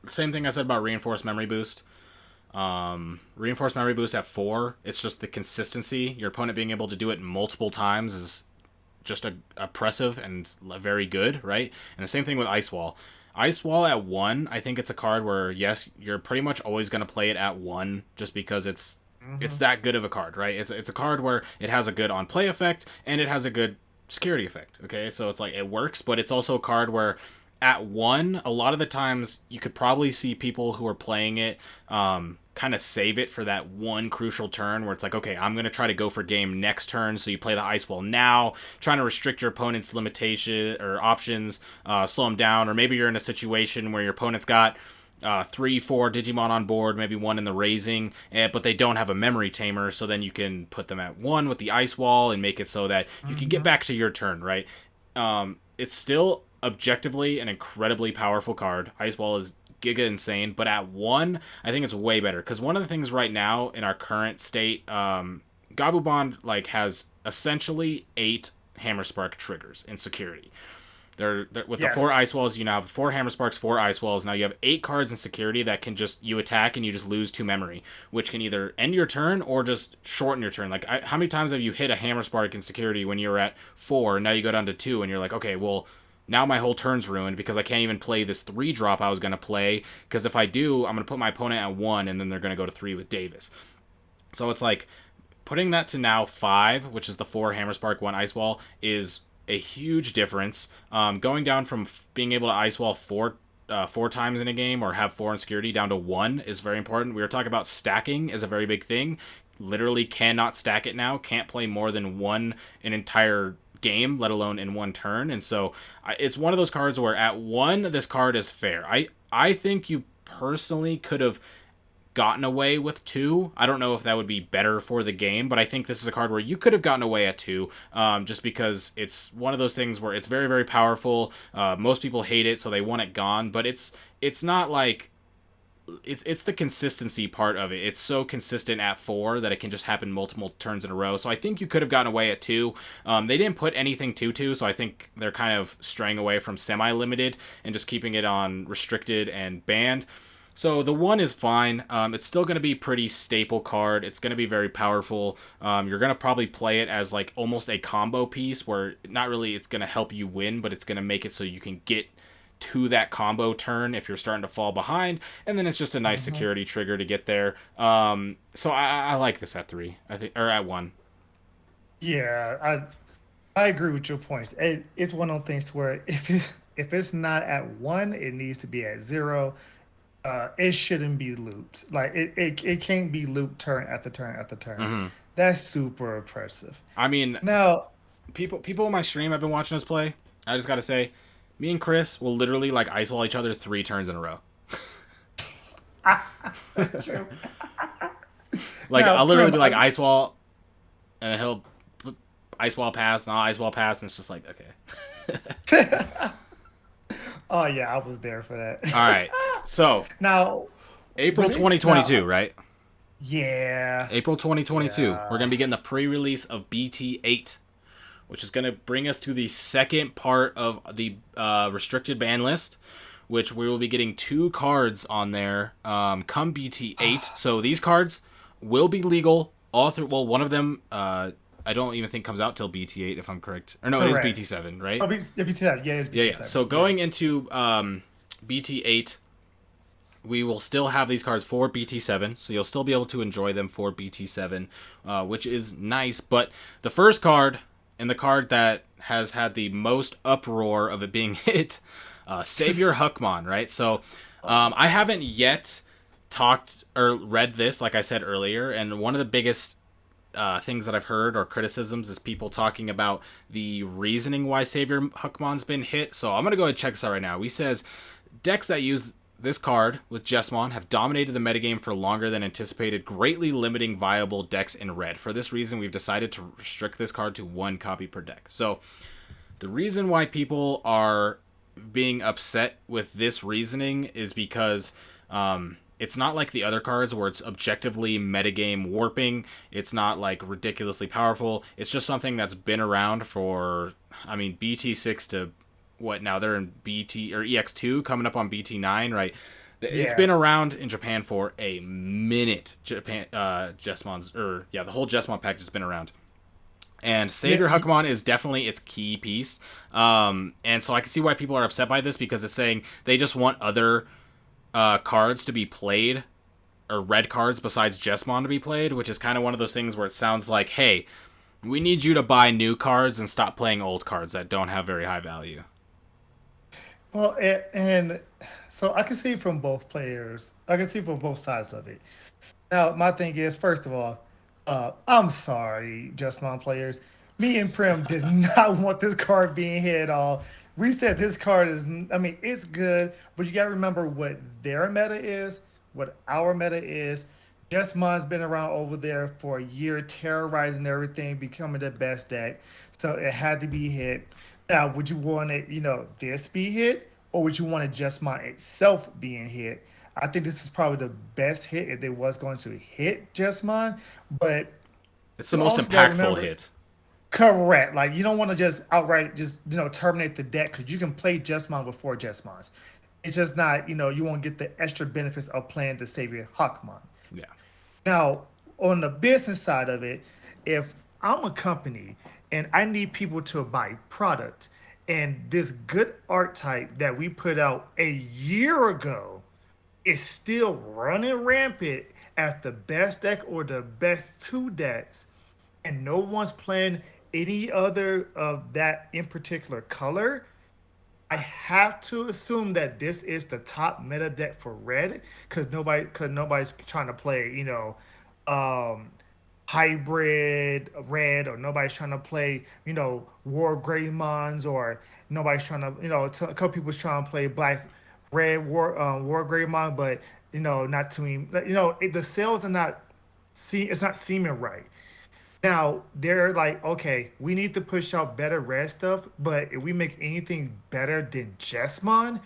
Speaker 1: Same thing I said about Reinforced Memory Boost. Reinforced Memory Boost at 4, it's just the consistency. Your opponent being able to do it multiple times is just oppressive and very good, right? And the same thing with Ice Wall. Ice Wall at 1, I think it's a card where, yes, you're pretty much always going to play it at 1 just because it's
Speaker 2: Hmm.
Speaker 1: that good of a card, right? It's a card where it has a good on play effect and it has a good security effect. Okay, so it's like it works, but it's also a card where at 1, a lot of the times you could probably see people who are playing it kind of save it for that one crucial turn where it's like, okay, I'm gonna try to go for game next turn. So you play the ice wall now, trying to restrict your opponent's limitation or options, slow them down, or maybe you're in a situation where your opponent's got 3, 4 Digimon on board, maybe one in the raising, but they don't have a memory tamer, so then you can put them at 1 with the ice wall and make it so that you can get
Speaker 2: Hmm.
Speaker 1: back to your turn, right? It's still objectively an incredibly powerful card. Ice wall is giga insane, but at 1, I think it's way better because one of the things right now in our current state, Gabumon like has essentially 8 Hammer Spark triggers in security. They're with the 4
Speaker 2: Yes.
Speaker 1: ice walls, you now have 4 hammer sparks, 4 ice walls. Now you have 8 cards in security that can just you attack and you just lose 2 memory, which can either end your turn or just shorten your turn. Like how many times have you hit a hammer spark in security when you were at 4 and now you go down to 2 and you're like, okay, well now my whole turn's ruined because I can't even play this 3 drop I was gonna play because if I do, I'm gonna put my opponent at 1 and then they're gonna go to 3 with Davis. So it's like putting that to now 5, which is the 4 Hammer Spark, 1 Ice Wall, is a huge difference. Going down from being able to Ice Wall 4 times in a game or have 4 in security down to 1 is very important. We were talking about stacking is a very big thing. Literally cannot stack it now. Can't play more than one an entire game, let alone in one turn. And so it's one of those cards where at 1, this card is fair. I think you personally could have gotten away with 2. I don't know if that would be better for the game, but I think this is a card where you could have gotten away at 2, just because it's one of those things where it's very, very powerful. Most people hate it, so they want it gone, but it's not like it's the consistency part of it. It's so consistent at 4 that it can just happen multiple turns in a row. So I think you could have gotten away at 2. They didn't put anything to 2, so I think they're kind of straying away from semi-limited and just keeping it on restricted and banned. So the 1 is fine. It's still going to be pretty staple card. It's going to be very powerful. You're going to probably play it as like almost a combo piece where not really it's going to help you win, but it's going to make it so you can get to that combo turn if you're starting to fall behind, and then it's just a nice
Speaker 2: Hmm.
Speaker 1: security trigger to get there. So I like this at 3, I think, or at 1.
Speaker 2: Yeah, I agree with your points. It's one of those things where if it's not at 1, it needs to be at 0. It shouldn't be looped. Like it can't be looped turn after turn after turn.
Speaker 1: Hmm.
Speaker 2: That's super oppressive.
Speaker 1: I mean,
Speaker 2: Now,
Speaker 1: people on my stream I've been watching us play. I just gotta say, me and Chris will literally like ice wall each other 3 turns in a row.
Speaker 2: that's true.
Speaker 1: Like
Speaker 2: Now,
Speaker 1: I'll literally
Speaker 2: Prim,
Speaker 1: be like ice wall, and he'll ice wall pass, and I'll ice wall pass, and it's just like okay.
Speaker 2: oh yeah, I was there for
Speaker 1: All
Speaker 2: that.
Speaker 1: right, so
Speaker 2: now,
Speaker 1: April
Speaker 2: when it now,
Speaker 1: 2022, right?
Speaker 2: yeah,
Speaker 1: April 2022, we're
Speaker 2: yeah,
Speaker 1: gonna be getting the pre-release of BT8, which is going to bring us to the second part of the restricted ban list, which we will be getting 2 cards on there come BT8. So these cards will be legal all through. Well, one of them I don't even think comes out till BT8, if I'm correct. Or no, it is
Speaker 2: correct.
Speaker 1: BT7,
Speaker 2: Oh,
Speaker 1: right?
Speaker 2: BT7, yeah, it's
Speaker 1: Yeah, yeah.
Speaker 2: BT7,
Speaker 1: So
Speaker 2: yeah.
Speaker 1: going into BT8, we will still have these cards for BT7, so you'll still be able to enjoy them for BT7, which is nice. But the first card, and the card that has had the most uproar of it being hit, Savior Huckmon, right? So I haven't yet talked or read this, like I said earlier, and one of the biggest things that I've heard or criticisms is people talking about the reasoning why Savior Huckmon's been hit. So I'm gonna go ahead and check this out right now. He says decks that use this card with Jesmon have dominated the metagame for longer than anticipated, greatly limiting viable decks in red. For this reason, we've decided to restrict this card to 1 copy per deck. So the reason why people are being upset with this reasoning is because it's not like the other cards where it's objectively metagame warping. It's not like ridiculously powerful. It's just something that's been around for, I mean, BT6 to what now? They're in BT or EX2 coming up on BT9, right? It's
Speaker 2: Yeah.
Speaker 1: been around in Japan for a minute. Japan, Jesmon's, or yeah, the whole Jesmon pack has been around. And
Speaker 2: Yeah,
Speaker 1: Savior Huckmon is definitely its key piece. And so I can see why people are upset by this because it's saying they just want other cards to be played or red cards besides Jesmon to be played, which is kind of one of those things where it sounds like, hey, we need you to buy new cards and stop playing old cards that don't have very high value.
Speaker 2: well, and so I can see from both players. I can see from both sides of it. Now, my thing is, first of all, I'm sorry, Just Mom players. Me and Prim did not want this card being hit at all. We said this card is, I mean, it's good, but you got to remember what their meta is, what our meta is. Just Mom's been around over there for a year, terrorizing everything, becoming the best deck. So it had to be hit. Now, would you want it, this be hit, or would you want it Just Mom itself being hit? I think this is probably the best hit if they was going to hit Just Mine. But
Speaker 1: It's the
Speaker 2: you
Speaker 1: most
Speaker 2: also got to
Speaker 1: impactful
Speaker 2: remember,
Speaker 1: hit.
Speaker 2: correct. Like you don't want to just outright just terminate the deck because you can play Just Mine before Just Mines. It's just not you won't get the extra benefits of playing the Savior Hawkmon.
Speaker 1: Yeah.
Speaker 2: Now, on the business side of it, if I'm a company and I need people to buy product, and this good art type that we put out a year ago is still running rampant as the best deck or the best two decks, and no one's playing any other of that in particular color, I have to assume that this is the top meta deck for red because nobody's trying to play, um hybrid red, or nobody's trying to play, war greymons, or nobody's trying to, a couple people's trying to play black red war greymon, but not too many, the sales are not it's not seeming right. Now they're like, okay, we need to push out better red stuff, but if we make anything better than Jessamine,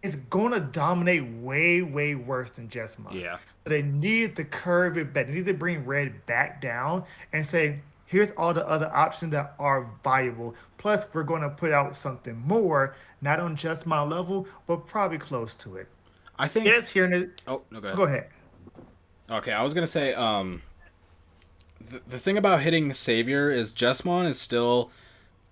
Speaker 2: it's gonna dominate way, way worse than Jessamine.
Speaker 1: Yeah.
Speaker 2: So they need to curve it back. They need to bring red back down and say, here's all the other options that are viable. Plus, we're gonna put out something more, not on Jessamine level, but probably close to it.
Speaker 1: I think.
Speaker 2: Yes, here in it.
Speaker 1: Oh no, go ahead.
Speaker 2: Go ahead.
Speaker 1: Okay, I was gonna say. The thing about hitting Savior is Jesmon is still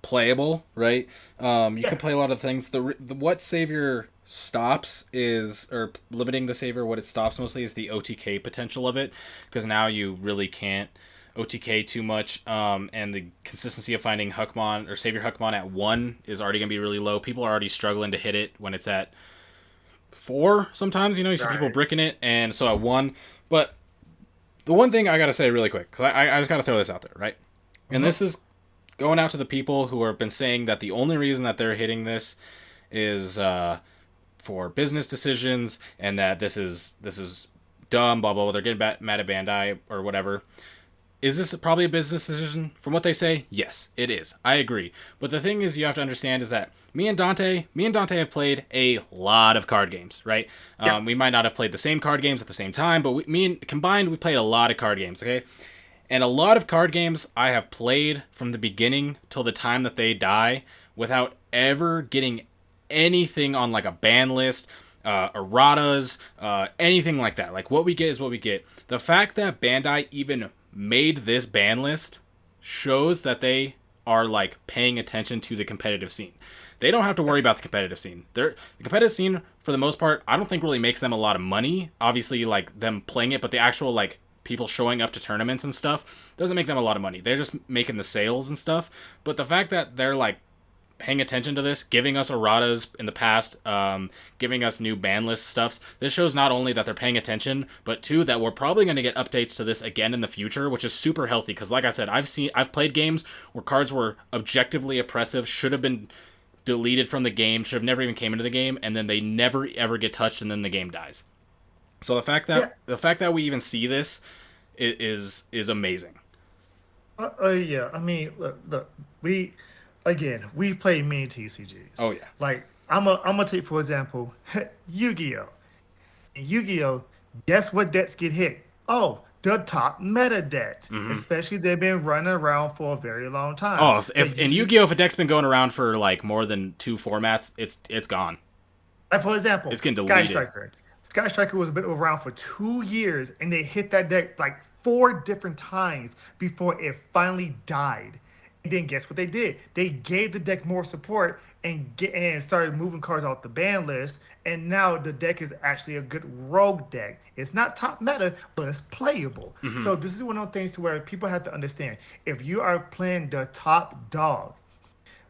Speaker 1: playable, right? You can
Speaker 2: Yeah.
Speaker 1: play a lot of things. The what Savior stops is, or limiting the Savior, what it stops mostly is the OTK potential of it, because now you really can't OTK too much, and the consistency of finding Huckmon or Savior Huckmon at 1 is already going to be really low. People are already struggling to hit it when it's at 4 sometimes. You see people
Speaker 2: Right.
Speaker 1: bricking it, and so at 1. But the one thing I got to say really quick, because I just got to throw this out there, right? And
Speaker 2: Uh-huh.
Speaker 1: this is going out to the people who have been saying that the only reason that they're hitting this is for business decisions, and that this is dumb, blah blah blah. They're getting mad at Bandai or whatever. Is this probably a business decision? From what they say, yes, it is. I agree. But the thing is, you have to understand is that me and Dante have played a lot of card games, right?
Speaker 2: Yeah.
Speaker 1: We might not have played the same card games at the same time, but me and combined, we played a lot of card games, okay? And a lot of card games I have played from the beginning till the time that they die without ever getting anything on like a ban list, erratas, anything like that. Like what we get is what we get. The fact that Bandai even made this ban list shows that they are like paying attention to the competitive scene. They don't have to worry about the competitive scene. The competitive scene, for the most part, I don't think really makes them a lot of money. Obviously, like them playing it, but the actual like people showing up to tournaments and stuff doesn't make them a lot of money. They're just making the sales and stuff. But the fact that they're like paying attention to this, giving us erratas in the past, giving us new ban list stuffs. This shows not only that they're paying attention, but two, that we're probably going to get updates to this again in the future, which is super healthy. Because like I said, I've played games where cards were objectively oppressive, should have been deleted from the game, should have never even came into the game, and then they never ever get touched, and then the game dies. So
Speaker 2: Yeah.
Speaker 1: the fact that we even see this is amazing.
Speaker 2: Yeah. I mean, look, we play many TCGs.
Speaker 1: Oh yeah.
Speaker 2: Like I'm gonna take for example Yu-Gi-Oh. In Yu-Gi-Oh, guess what decks get hit? Oh, the top meta decks. Especially they've been running around for a very long time.
Speaker 1: Oh,
Speaker 2: They
Speaker 1: if in
Speaker 2: usually,
Speaker 1: Yu-Gi-Oh, if a deck's been going around for like more than 2 formats, it's gone.
Speaker 2: like for example,
Speaker 1: It's getting
Speaker 2: Sky
Speaker 1: deleted.
Speaker 2: Striker. Sky Striker was been around for 2 years, and they hit that deck like 4 different times before it finally died. And then guess what they did? They gave the deck more support and started moving cards off the ban list. And now the deck is actually a good rogue deck. It's not top meta, but it's playable. So this is one of those things to where people have to understand. If you are playing the top dog,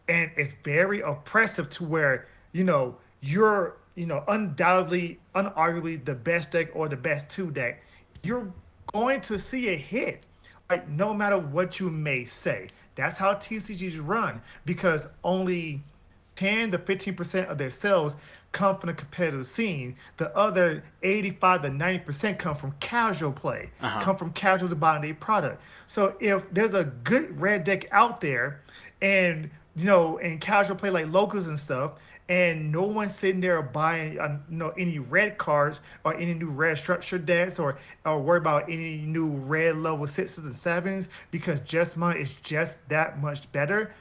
Speaker 2: and it's very oppressive to where you're undoubtedly unarguably the best deck or the best two deck, you're going to see a hit, like no matter what you may say. That's how TCGs run, because only 10 to 15% of their sales come from the competitive scene. The other 85 to 90% come from casual play,
Speaker 1: Uh-huh.
Speaker 2: come from casuals buying their product. So if there's a good red deck out there, and in casual play like locals and stuff, and no one's sitting there buying any red cards or any new red structure decks, or worry about any new red level sixes and sevens, because just mine is just that much better,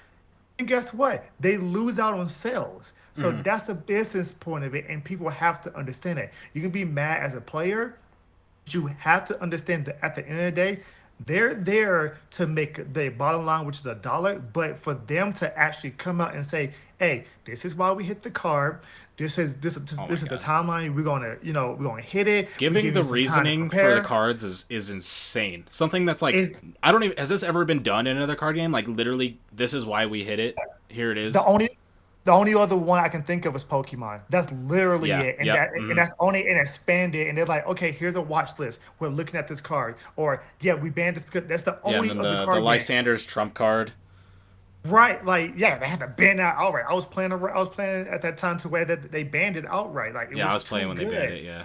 Speaker 2: and guess what? They lose out on sales. So that's a business point of it, and people have to understand that. You can be mad as a player, but you have to understand that at the end of the day, They're there to make the bottom line, which is a dollar, but for them to actually come out and say, "Hey, this is why we hit the card.
Speaker 1: Oh my
Speaker 2: This is the
Speaker 1: god.
Speaker 2: timeline. We're gonna hit it. We
Speaker 1: Giving
Speaker 2: give
Speaker 1: the
Speaker 2: you some time to
Speaker 1: reasoning for the
Speaker 2: prepare."
Speaker 1: cards is insane. Something that's like
Speaker 2: Is
Speaker 1: I don't even has this ever been done in another card game? Like literally, this is why we hit it. Here it
Speaker 2: the
Speaker 1: is.
Speaker 2: only the only other one I can think of is Pokemon. That's literally
Speaker 1: Yeah.
Speaker 2: it, and
Speaker 1: Yep.
Speaker 2: that's only and expanded. And they're like, okay, here's a watch list. We're looking at this card, or yeah, we banned this because that's the
Speaker 1: Yeah. And
Speaker 2: only
Speaker 1: then
Speaker 2: other
Speaker 1: the
Speaker 2: card game.
Speaker 1: Lysander's trump card.
Speaker 2: Right, like yeah, they had to ban that outright. I was playing at that time to where that they banned it outright. Like it
Speaker 1: Yeah, I
Speaker 2: was
Speaker 1: was playing
Speaker 2: too
Speaker 1: when they banned
Speaker 2: good.
Speaker 1: it. Yeah.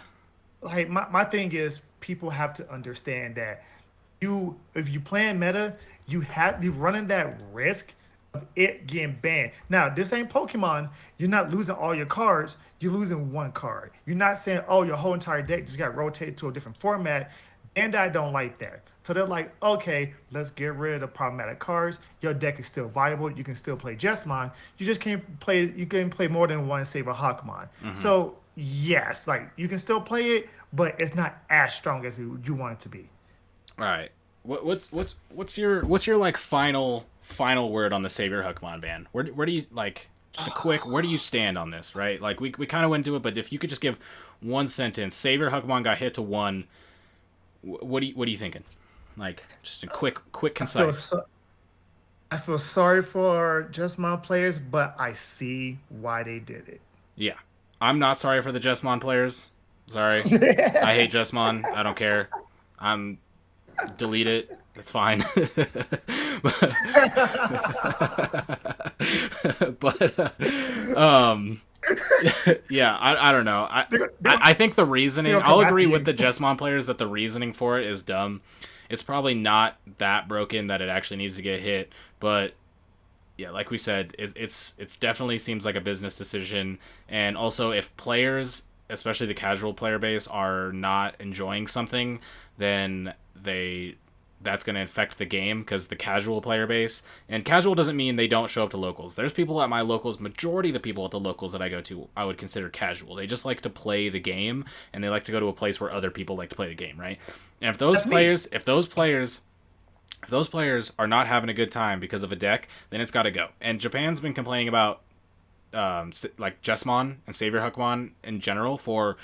Speaker 2: Like my thing is people have to understand that if you play in meta, you running that risk of it getting banned. Now, this ain't Pokemon. You're not losing all your cards. You're losing one card. You're not saying, oh, your whole entire deck just got rotated to a different format. Bandai don't like that. So they're like, okay, let's get rid of the problematic cards. Your deck is still viable. You can still play Jessamine. You just can't play. You can play more than one Saber Hawkmon. So yes, like you can still play it, but it's not as strong as you want it to be.
Speaker 1: All right. What's your like final word on the Savior Huckmon ban? Where do you like just a quick where do you stand on this? Right, like we kind of went into it, but if you could just give one sentence, Savior Huckmon got hit to one. What are you thinking? Like just a quick
Speaker 2: I feel
Speaker 1: concise.
Speaker 2: so, I feel sorry for just my players, but I see why they did
Speaker 1: Yeah, I'm not sorry for the Jesmon players. Sorry, I hate
Speaker 2: it.
Speaker 1: Jesmon. I don't care. I'm delete it. That's fine. but yeah, I don't know. I,
Speaker 2: they're,
Speaker 1: I
Speaker 2: they're,
Speaker 1: I think the
Speaker 2: they're
Speaker 1: reasoning.
Speaker 2: gonna
Speaker 1: I'll
Speaker 2: come
Speaker 1: agree
Speaker 2: after
Speaker 1: with
Speaker 2: you.
Speaker 1: the Jesmon players that the reasoning for it is dumb. It's probably not that broken that it actually needs to get hit, but yeah, like we said, it's definitely seems like a business decision, and also if players, especially the casual player base, are not enjoying something, then they that's going to affect the game because the casual player base and casual doesn't mean they don't show up to locals. There's people at my locals. Majority of the people at the locals that I go to, I would consider casual. They just like to play the game and they like to go to a place where other people like to play the game, right? And
Speaker 2: That's me.
Speaker 1: if those players are not having a good time because of a deck, then it's got to go. And Japan's been complaining about like Jesmon and Savior Huckmon in general for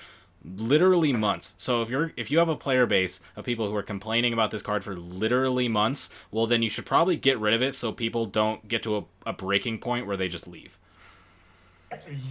Speaker 1: literally months. So if you have a player base of people who are complaining about this card for literally months, well then you should probably get rid of it so people don't get to a breaking point where they just leave.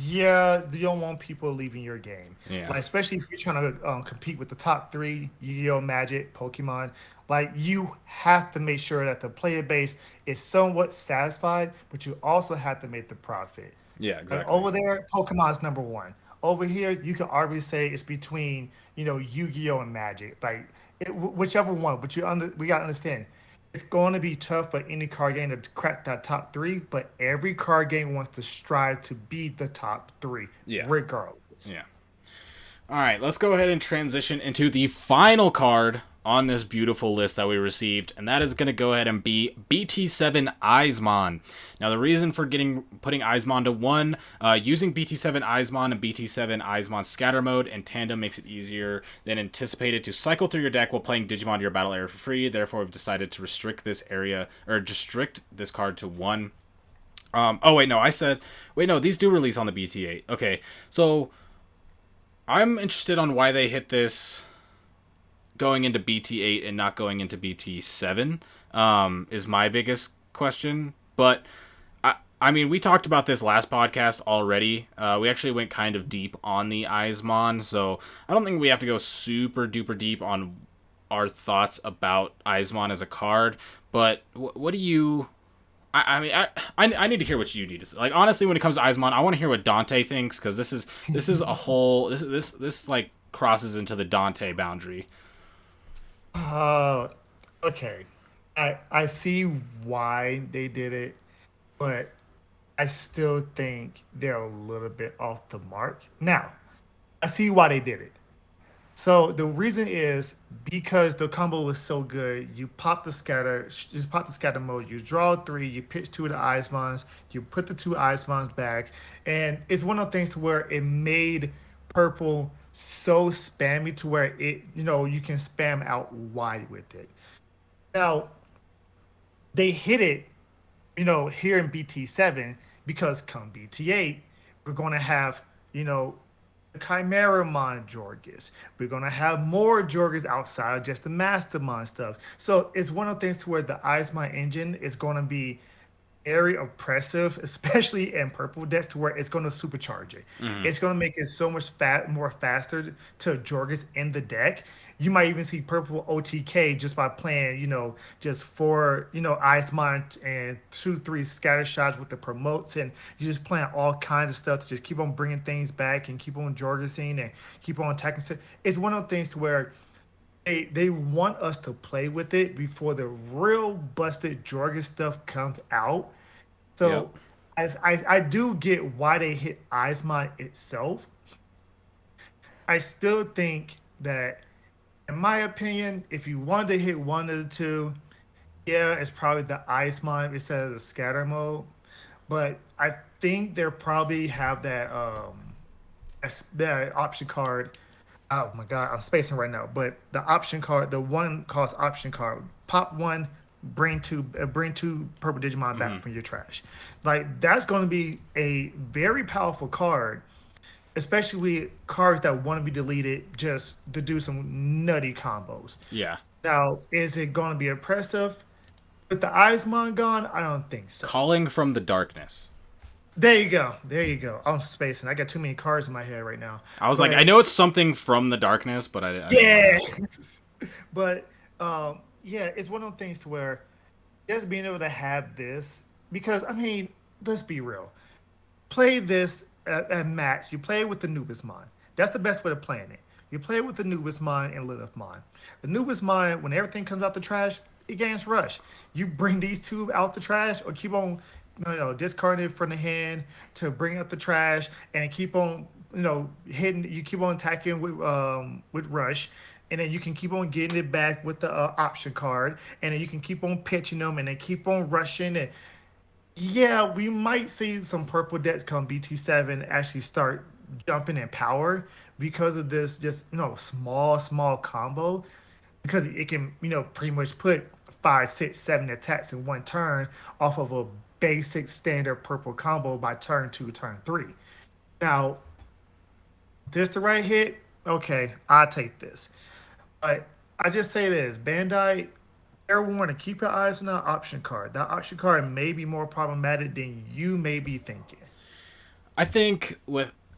Speaker 2: Yeah, you don't want people leaving your game.
Speaker 1: Yeah.
Speaker 2: Like, especially if you're trying to compete with the top three, Yu-Gi-Oh, Magic, Pokemon. Like, you have to make sure that the player base is somewhat satisfied, but you also have to make the profit.
Speaker 1: Yeah,
Speaker 2: Like
Speaker 1: exactly.
Speaker 2: over there, Pokemon's number one. Over here, you can arguably say it's between Yu-Gi-Oh and Magic, like whichever one. But we gotta understand, it's going to be tough for any card game to crack that top three. But every card game wants to strive to be the top three,
Speaker 1: Yeah.
Speaker 2: regardless.
Speaker 1: Yeah. All right, let's go ahead and transition into the final card on this beautiful list that we received, and that is going to go ahead and be BT7 Eismon. Now, the reason for putting Eismon to one, using BT7 Eismon and BT7 Eismon Scatter Mode in tandem makes it easier than anticipated to cycle through your deck while playing Digimon to your battle area for free. Therefore, we've decided to restrict this area or restrict this card to one. Oh wait, no, these do release on the BT8. Okay, so I'm interested on why they hit this going into BT8 and not going into BT7 is my biggest question. But I mean, we talked about this last podcast already. We actually went kind of deep on the Eismon, so I don't think we have to go super duper deep on our thoughts about Eismon as a card. But what do you? I mean, I need to hear what you need to say. Like honestly, when it comes to Eismon, I want to hear what Dante thinks because this is a whole this like crosses into the Dante boundary.
Speaker 2: Uh, okay. I see why they did it, but I still think they're a little bit off the mark. Now, I see why they did it. So the reason is because the combo was so good. You pop the scatter, just pop the scatter mode. You draw three. You pitch two of the ice mons. You put the two ice mons back, and it's one of those things to where it made purple so spammy to where you can spam out wide with it. Now they hit it, here in BT7 because come BT8, we're going to have, you know, the Chimeramon Jorgus. We're going to have more Jorgus outside of just the Mastermind stuff. So it's one of the things to where the Eismon engine is going to be very oppressive, especially in purple decks, to where it's going to supercharge it.
Speaker 1: Hmm.
Speaker 2: It's going to make it so much more faster to Jorgus in the deck. You might even see purple OTK just by playing, just four, Ice Mine and 2, 3 scatter shots with the promotes, and you just playing all kinds of stuff to just keep on bringing things back and keep on Jorgusing and keep on attacking. It's one of the things to where they want us to play with it before the real busted Jorgen stuff comes out.
Speaker 1: Yep.
Speaker 2: So as I do get why they hit Eismon itself, I still think that, in my opinion, if you wanted to hit one of the two, yeah, it's probably the Eismon instead of the scatter mode. But I think they'll probably have that option card. Oh my god, I'm spacing right now. But the option card, the one cost option card, pop one, bring two purple Digimon back
Speaker 1: Hmm.
Speaker 2: from your trash. Like that's going to be a very powerful card, especially with cards that want to be deleted just to do some nutty combos.
Speaker 1: Yeah.
Speaker 2: Now, is it going to be oppressive with the Eismon gone? I don't think so.
Speaker 1: Calling from the darkness.
Speaker 2: There you go. There you go. I'm spacing. I got too many cards in my head right now.
Speaker 1: I was like, I
Speaker 2: But
Speaker 1: know it's something from the darkness, but I didn't want
Speaker 2: yeah,
Speaker 1: to.
Speaker 2: but yeah, it's one of those things to where just being able to have this, because I mean, let's be real. Play this at match. You play with the Nubis Mind. That's the best way of playing it. You play with the Nubis Mind and Lilith Mind. The Nubis Mind, when everything comes out the trash, it gains rush. You bring these two out the trash, or keep on, discarding it from the hand to bring out the trash, and keep on, hitting. You keep on attacking with rush, and then you can keep on getting it back with the option card, and then you can keep on pitching them, and then keep on rushing. And yeah, we might see some purple decks come BT7 actually start jumping in power because of this just, small combo, because it can, pretty much put 5, 6, 7 attacks in one turn off of a basic standard purple combo by turn 2, turn 3. Now, this the right hit? Okay, I'll take this. But I just say this, Bandai, fair warning, keep your eyes on that option card. That option card may be more problematic than you may be thinking.
Speaker 1: I think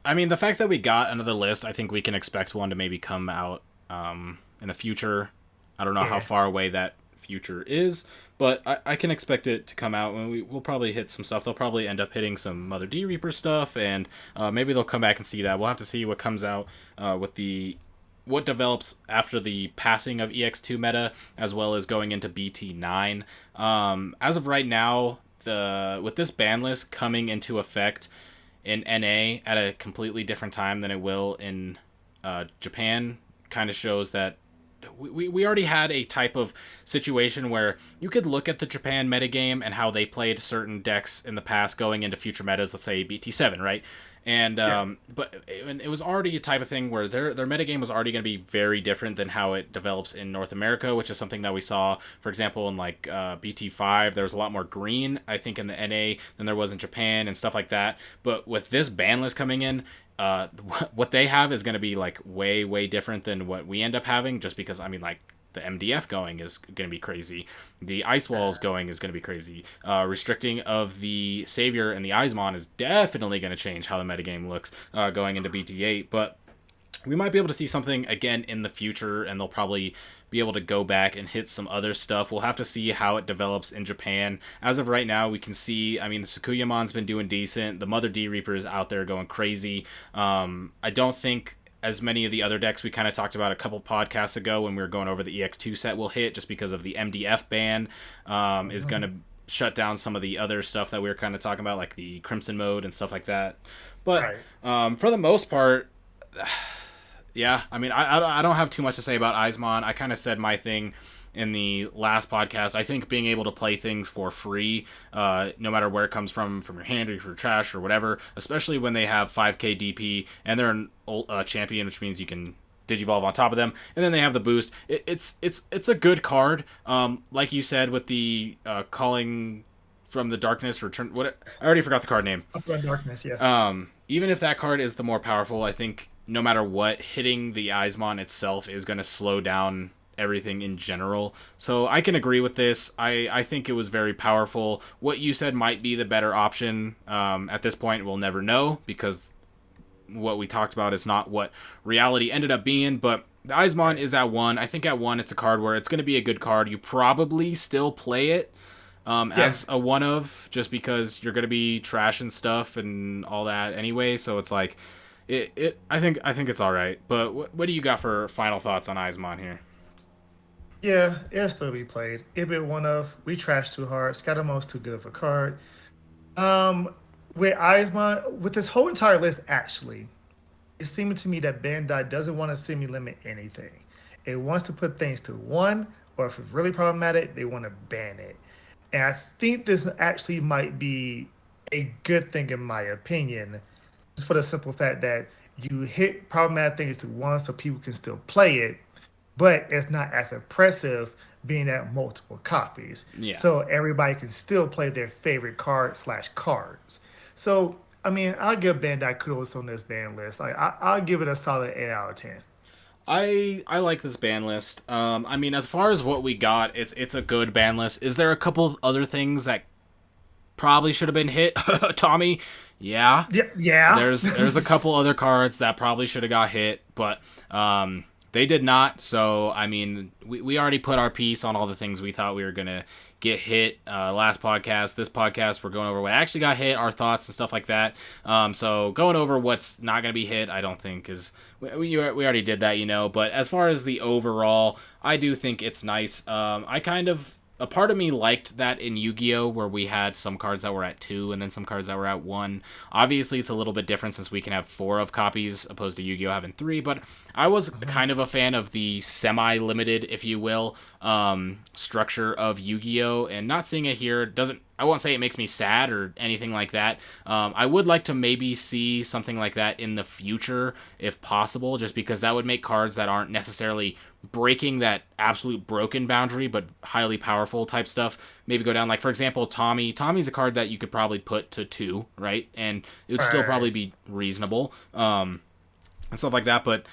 Speaker 1: I mean, the fact that we got another list, I think we can expect one to maybe come out in the future. I don't know how
Speaker 2: Yeah.
Speaker 1: far away that future is, but I can expect it to come out. And we'll probably hit some stuff. They'll probably end up hitting some Mother D Reaper stuff, and maybe they'll come back and see that. We'll have to see what comes out with the what develops after the passing of EX2 meta, as well as going into BT9. As of right now, the with this ban list coming into effect in NA at a completely different time than it will in Japan, kind of shows that we already had a type of situation where you could look at the Japan metagame and how they played certain decks in the past going into future metas, let's say BT7, right? And
Speaker 2: Yeah.
Speaker 1: but it was already a type of thing where their metagame was already going to be very different than how it develops in North America, which is something that we saw, for example, in like BT5. There was a lot more green, I think, in the NA than there was in Japan and stuff like that. But with this ban list coming in, uh, what they have is going to be like way different than what we end up having, just because I mean, like, the MDF going is going to be crazy. The ice walls going is going to be crazy. Restricting of the savior and the Eismon is definitely going to change how the metagame looks going into BT8. But we might be able to see something again in the future, and they'll probably be able to go back and hit some other stuff. We'll have to see how it develops in Japan. As of right now, we can see, I mean, the Sukuyamon's been doing decent. The Mother D Reaper's out there going crazy. I don't think as many of the other decks we kind of talked about a couple podcasts ago when we were going over the EX2 set will hit, just because of the MDF ban is going to shut down some of the other stuff that we were kind of talking about, like the Crimson mode and stuff like that. But
Speaker 2: Right.
Speaker 1: for the most part, yeah, I mean, I don't have too much to say about Eismon. I kind of said my thing in the last podcast. I think being able to play things for free, no matter where it comes from your hand or from trash or whatever, especially when they have 5k DP and they're an champion, which means you can Digivolve on top of them, and then they have the boost. It's a good card. Like you said with the calling from the darkness return. What I already forgot the card name.
Speaker 2: Upfront darkness, yeah.
Speaker 1: Even if that card is the more powerful, I think no matter what, hitting the Eismon itself is going to slow down everything in general. So I can agree with this. I think it was very powerful. What you said might be the better option. At this point, we'll never know because what we talked about is not what reality ended up being. But the Eismon is at 1. I think at 1, it's a card where it's going to be a good card. You probably still play it as a one of, just because you're gonna be trashing stuff and all that anyway. So it's like, I think it's all right. But what do you got for final thoughts on Eismon here?
Speaker 2: Yeah, it'll still be played. It be one of. We trash too hard. Scattermo's too good of a card. Um, with Eismon, with this whole entire list, actually, it's seeming to me that Bandai doesn't want to semi limit anything. It wants to put things to 1, or if it's really problematic, they want to ban it. And I think this actually might be a good thing, in my opinion, just for the simple fact that you hit problematic things to 1 so people can still play it, but it's not as oppressive being at multiple copies.
Speaker 1: Yeah.
Speaker 2: So everybody can still play their favorite card slash cards. So, I mean, I'll give Bandai kudos on this ban list. I'll give it a solid 8 out of 10.
Speaker 1: I like this ban list. I mean, as far as what we got, it's a good ban list. Is there a couple of other things that probably should have been hit, Tommy? Yeah.
Speaker 2: Yeah, yeah.
Speaker 1: There's a couple other cards that probably should have got hit, but they did not. So I mean, we already put our piece on all the things we thought we were gonna get hit. Last podcast, this podcast, we're going over what actually got hit, our thoughts and stuff like that. So going over what's not gonna be hit, I don't think is we already did that, But as far as the overall, I do think it's nice. I kind of a part of me liked that in Yu-Gi-Oh! Where we had some cards that were at 2 and then some cards that were at 1. Obviously, it's a little bit different since we can have 4 of copies opposed to Yu-Gi-Oh! Having 3, but I was kind of a fan of the semi-limited, if you will, structure of Yu-Gi-Oh! And not seeing it here doesn't. I won't say it makes me sad or anything like that. I would like to maybe see something like that in the future, if possible, just because that would make cards that aren't necessarily breaking that absolute broken boundary, but highly powerful type stuff, maybe go down. Like, for example, Tommy. Tommy's a card that you could probably put to 2, right? And it would still probably be reasonable, and stuff like that. But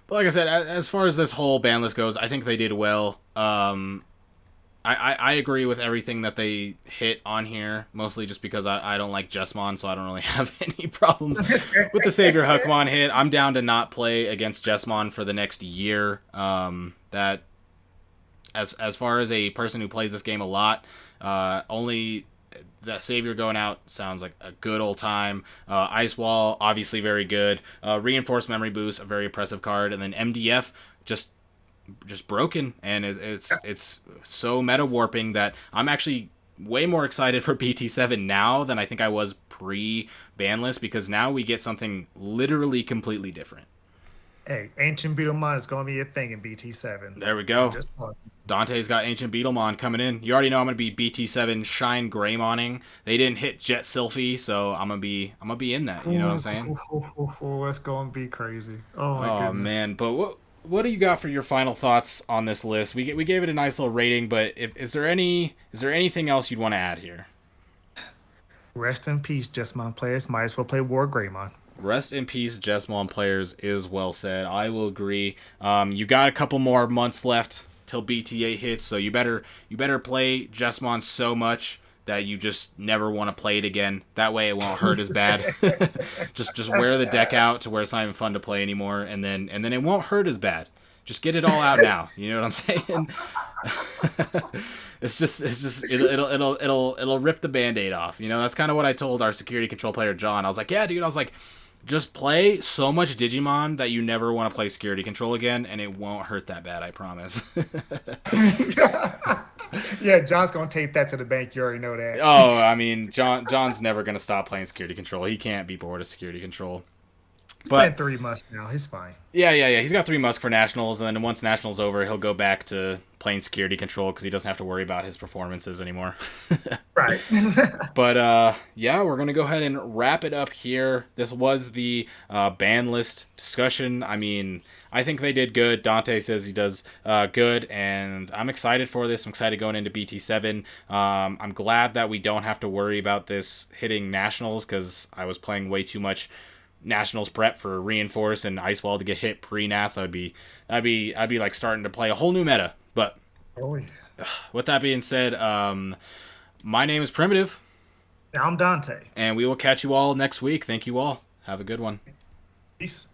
Speaker 1: like I said, as far as this whole ban list goes, I think they did well. I agree with everything that they hit on here, mostly just because I don't like Jesmon, so I don't really have any problems with the Savior Huckmon hit. I'm down to not play against Jesmon for the next year. That as far as a person who plays this game a lot, only the Savior going out sounds like a good old time. Ice Wall, obviously very good. Reinforced Memory Boost, a very oppressive card, and then MDF just broken, and it's so meta warping that I'm actually way more excited for BT7 now than I think I was pre-ban list, because now we get something literally completely different.
Speaker 2: Hey, Ancient Beetlemon is going to be a thing in BT7.
Speaker 1: There we go. Dante's got Ancient Beetlemon coming in. You already know I'm gonna be BT7 Shine Greymoning. They didn't hit Jet Sylphie, so I'm gonna be in that. You know what I'm saying?
Speaker 2: It's going to be crazy. Oh my
Speaker 1: Oh
Speaker 2: goodness.
Speaker 1: man, but what do you got for your final thoughts on this list? We gave it a nice little rating, but is there anything else you'd want to add here?
Speaker 2: Rest in peace, Jesmon players. Might as well play War Greymon.
Speaker 1: Rest in peace, Jesmon players, is well said. I will agree. You got a couple more months left till BT8 hits, so you better play Jesmon so much that you just never want to play it again. That way it won't hurt as bad. just wear the deck out to where it's not even fun to play anymore, and then it won't hurt as bad. Just get it all out now. You know what I'm saying? It'll rip the Band-Aid off. That's kind of what I told our security control player John. I was like, yeah, dude. I was like, just play so much Digimon that you never want to play security control again, and it won't hurt that bad. I promise.
Speaker 2: Yeah, John's gonna take that to the bank. You already know that.
Speaker 1: Oh, I mean, John's never gonna stop playing security control. He can't be bored of security control.
Speaker 2: He's
Speaker 1: But
Speaker 2: playing 3 months now. He's fine.
Speaker 1: yeah. He's got 3 Musk for nationals, and then once nationals over, he'll go back to playing security control because he doesn't have to worry about his performances anymore.
Speaker 2: Right.
Speaker 1: But yeah, we're gonna go ahead and wrap it up here. This was the ban list discussion. I mean, I think they did good. Dante says he does good, and I'm excited for this. I'm excited going into BT7. I'm glad that we don't have to worry about this hitting nationals because I was playing way too much nationals prep for reinforce and ice wall to get hit pre nats. I'd be like starting to play a whole new meta. But
Speaker 2: Oh yeah.
Speaker 1: with that being said, my name is Primitive.
Speaker 2: I'm Dante.
Speaker 1: And we will catch you all next week. Thank you all. Have a good one.
Speaker 2: Peace.